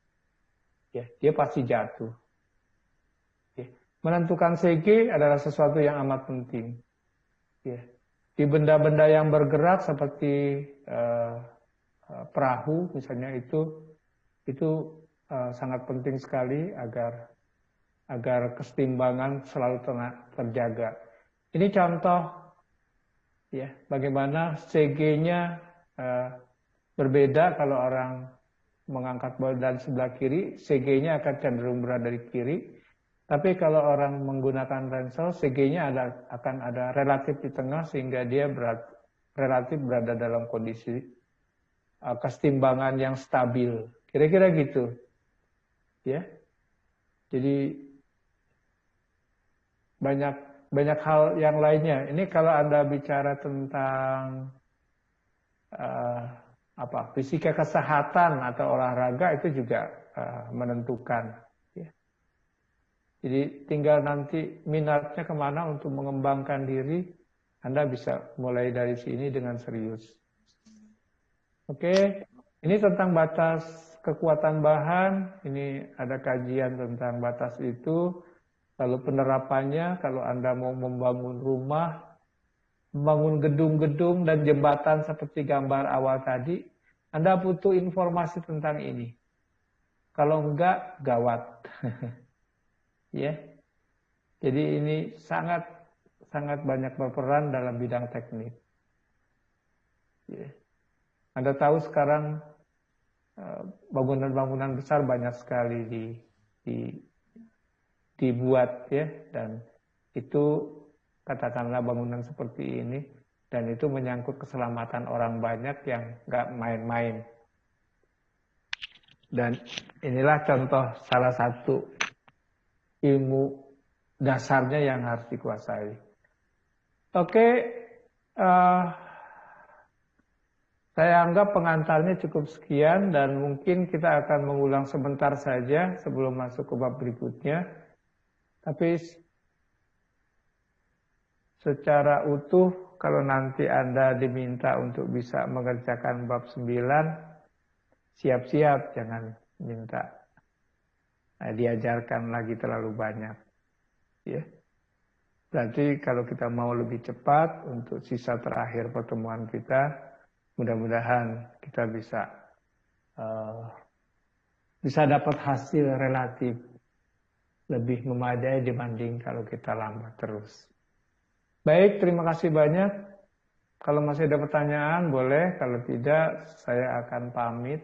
Ya, dia pasti jatuh. Ya. Menentukan CG adalah sesuatu yang amat penting. Ya. Di benda-benda yang bergerak seperti perahu misalnya, itu sangat penting sekali agar kesetimbangan selalu terjaga. Ini contoh, ya, bagaimana CG-nya berbeda kalau orang mengangkat badan sebelah kiri, CG-nya akan cenderung berada di kiri. Tapi kalau orang menggunakan ransel, CG-nya akan ada relatif di tengah, sehingga dia relatif berada dalam kondisi kesetimbangan yang stabil. Kira-kira gitu. Ya. Jadi banyak hal yang lainnya. Ini kalau Anda bicara tentang fisika kesehatan atau olahraga, itu juga menentukan. Jadi tinggal nanti minatnya kemana untuk mengembangkan diri, Anda bisa mulai dari sini dengan serius. Oke, ini tentang batas kekuatan bahan, ini ada kajian tentang batas itu, lalu penerapannya kalau Anda mau membangun rumah, membangun gedung-gedung dan jembatan seperti gambar awal tadi, Anda butuh informasi tentang ini. Kalau enggak, gawat. Ya. Jadi ini sangat banyak berperan dalam bidang teknik. Ya. Anda tahu sekarang bangunan-bangunan besar banyak sekali dibuat ya, dan itu katakanlah bangunan seperti ini, dan itu menyangkut keselamatan orang banyak yang nggak main-main. Dan inilah contoh salah satu ilmu dasarnya yang harus dikuasai. Oke, saya anggap pengantarnya cukup sekian, dan mungkin kita akan mengulang sebentar saja sebelum masuk ke bab berikutnya. Tapi secara utuh, kalau nanti Anda diminta untuk bisa mengerjakan bab 9, siap-siap, jangan minta diajarkan lagi terlalu banyak. Ya. Berarti kalau kita mau lebih cepat untuk sisa terakhir pertemuan kita, mudah-mudahan kita bisa dapat hasil relatif lebih memadai dibanding kalau kita lambat terus. Baik, terima kasih banyak. Kalau masih ada pertanyaan, boleh. Kalau tidak, saya akan pamit.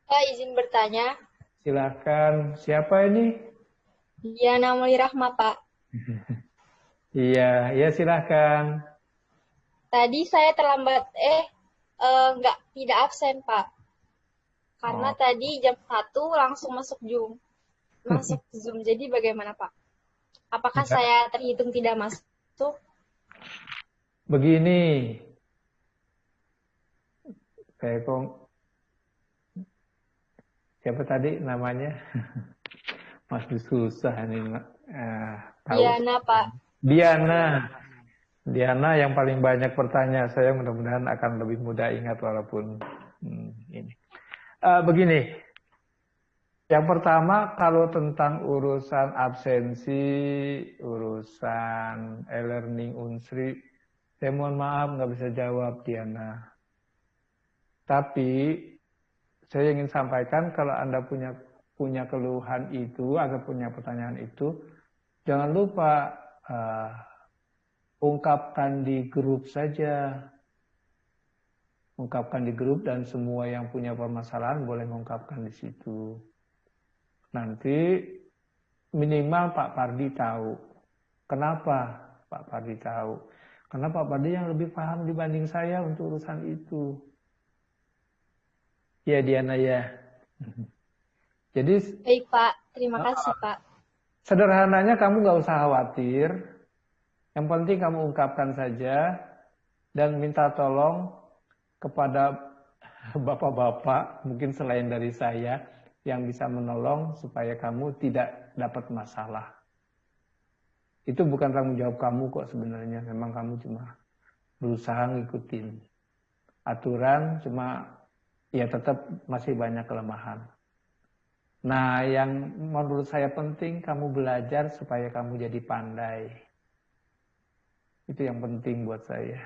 Pak, izin bertanya. Silahkan. Siapa ini? Diana Muli Rahma, Pak. Iya, silahkan. Tadi saya terlambat, tidak absen, Pak. Karena tadi jam 1 langsung masuk Zoom. Jadi bagaimana, Pak? Apakah saya terhitung tidak masuk? Begini, siapa tadi namanya? Masih susah ini. Diana, Pak. Diana yang paling banyak bertanya. Saya mudah-mudahan akan lebih mudah ingat walaupun ini. Begini, yang pertama kalau tentang urusan absensi, urusan e-learning Unsri, saya mohon maaf nggak bisa jawab, Diana. Tapi saya ingin sampaikan kalau Anda punya keluhan itu atau punya pertanyaan itu, jangan lupa ungkapkan di grup saja. Ungkapkan di grup, dan semua yang punya permasalahan boleh mengungkapkan di situ. Nanti minimal Pak Pardi tahu. Kenapa Pak Pardi tahu? Karena Pak Pardi yang lebih paham dibanding saya untuk urusan itu. Ya, Diana ya. Jadi, baik, Pak. Terima kasih, Pak. Sederhananya kamu nggak usah khawatir. Yang penting kamu ungkapkan saja dan minta tolong kepada bapak-bapak, mungkin selain dari saya, yang bisa menolong supaya kamu tidak dapat masalah. Itu bukan tanggung jawab kamu kok sebenarnya. Memang kamu cuma berusaha ngikutin aturan, cuma ya tetap masih banyak kelemahan. Nah, yang menurut saya penting kamu belajar supaya kamu jadi pandai. Itu yang penting buat saya.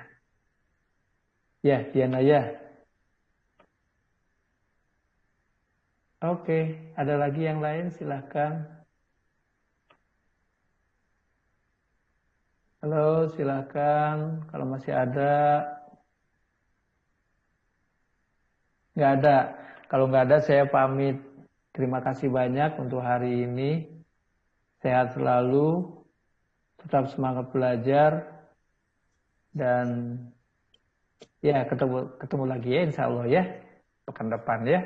Ya, Diana ya. Oke, ada lagi yang lain? Silahkan. Halo, silahkan. Kalau masih ada. Nggak ada. Kalau nggak ada, saya pamit. Terima kasih banyak untuk hari ini. Sehat selalu. Tetap semangat belajar. Dan ya, ketemu lagi ya, insya Allah ya. Pekan depan ya.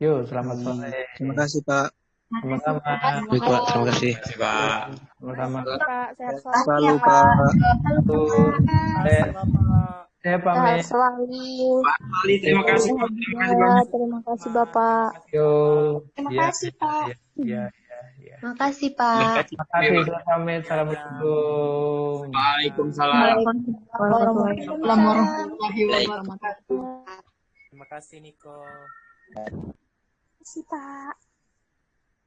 Yuk, selamat sore. Terima kasih, Pak. Sama-sama. Baik, Pak. Terima kasih. Pak. Sama-sama. Pak, sehat Selalu, selalu. Pak. Saya pamit. Selalu. Pak Ali, terima kasih, Pak. Terima kasih, Bapak. Yuk. Terima Ya, kasih, Pak. ya. Terima kasih, Pak. Terima kasih. Saya pamit. Assalamualaikum. Waalaikumsalam. Warahmatullahi wabarakatuh. Terima kasih, Niko. Terima kasih, Pak.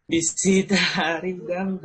Disita Ridam.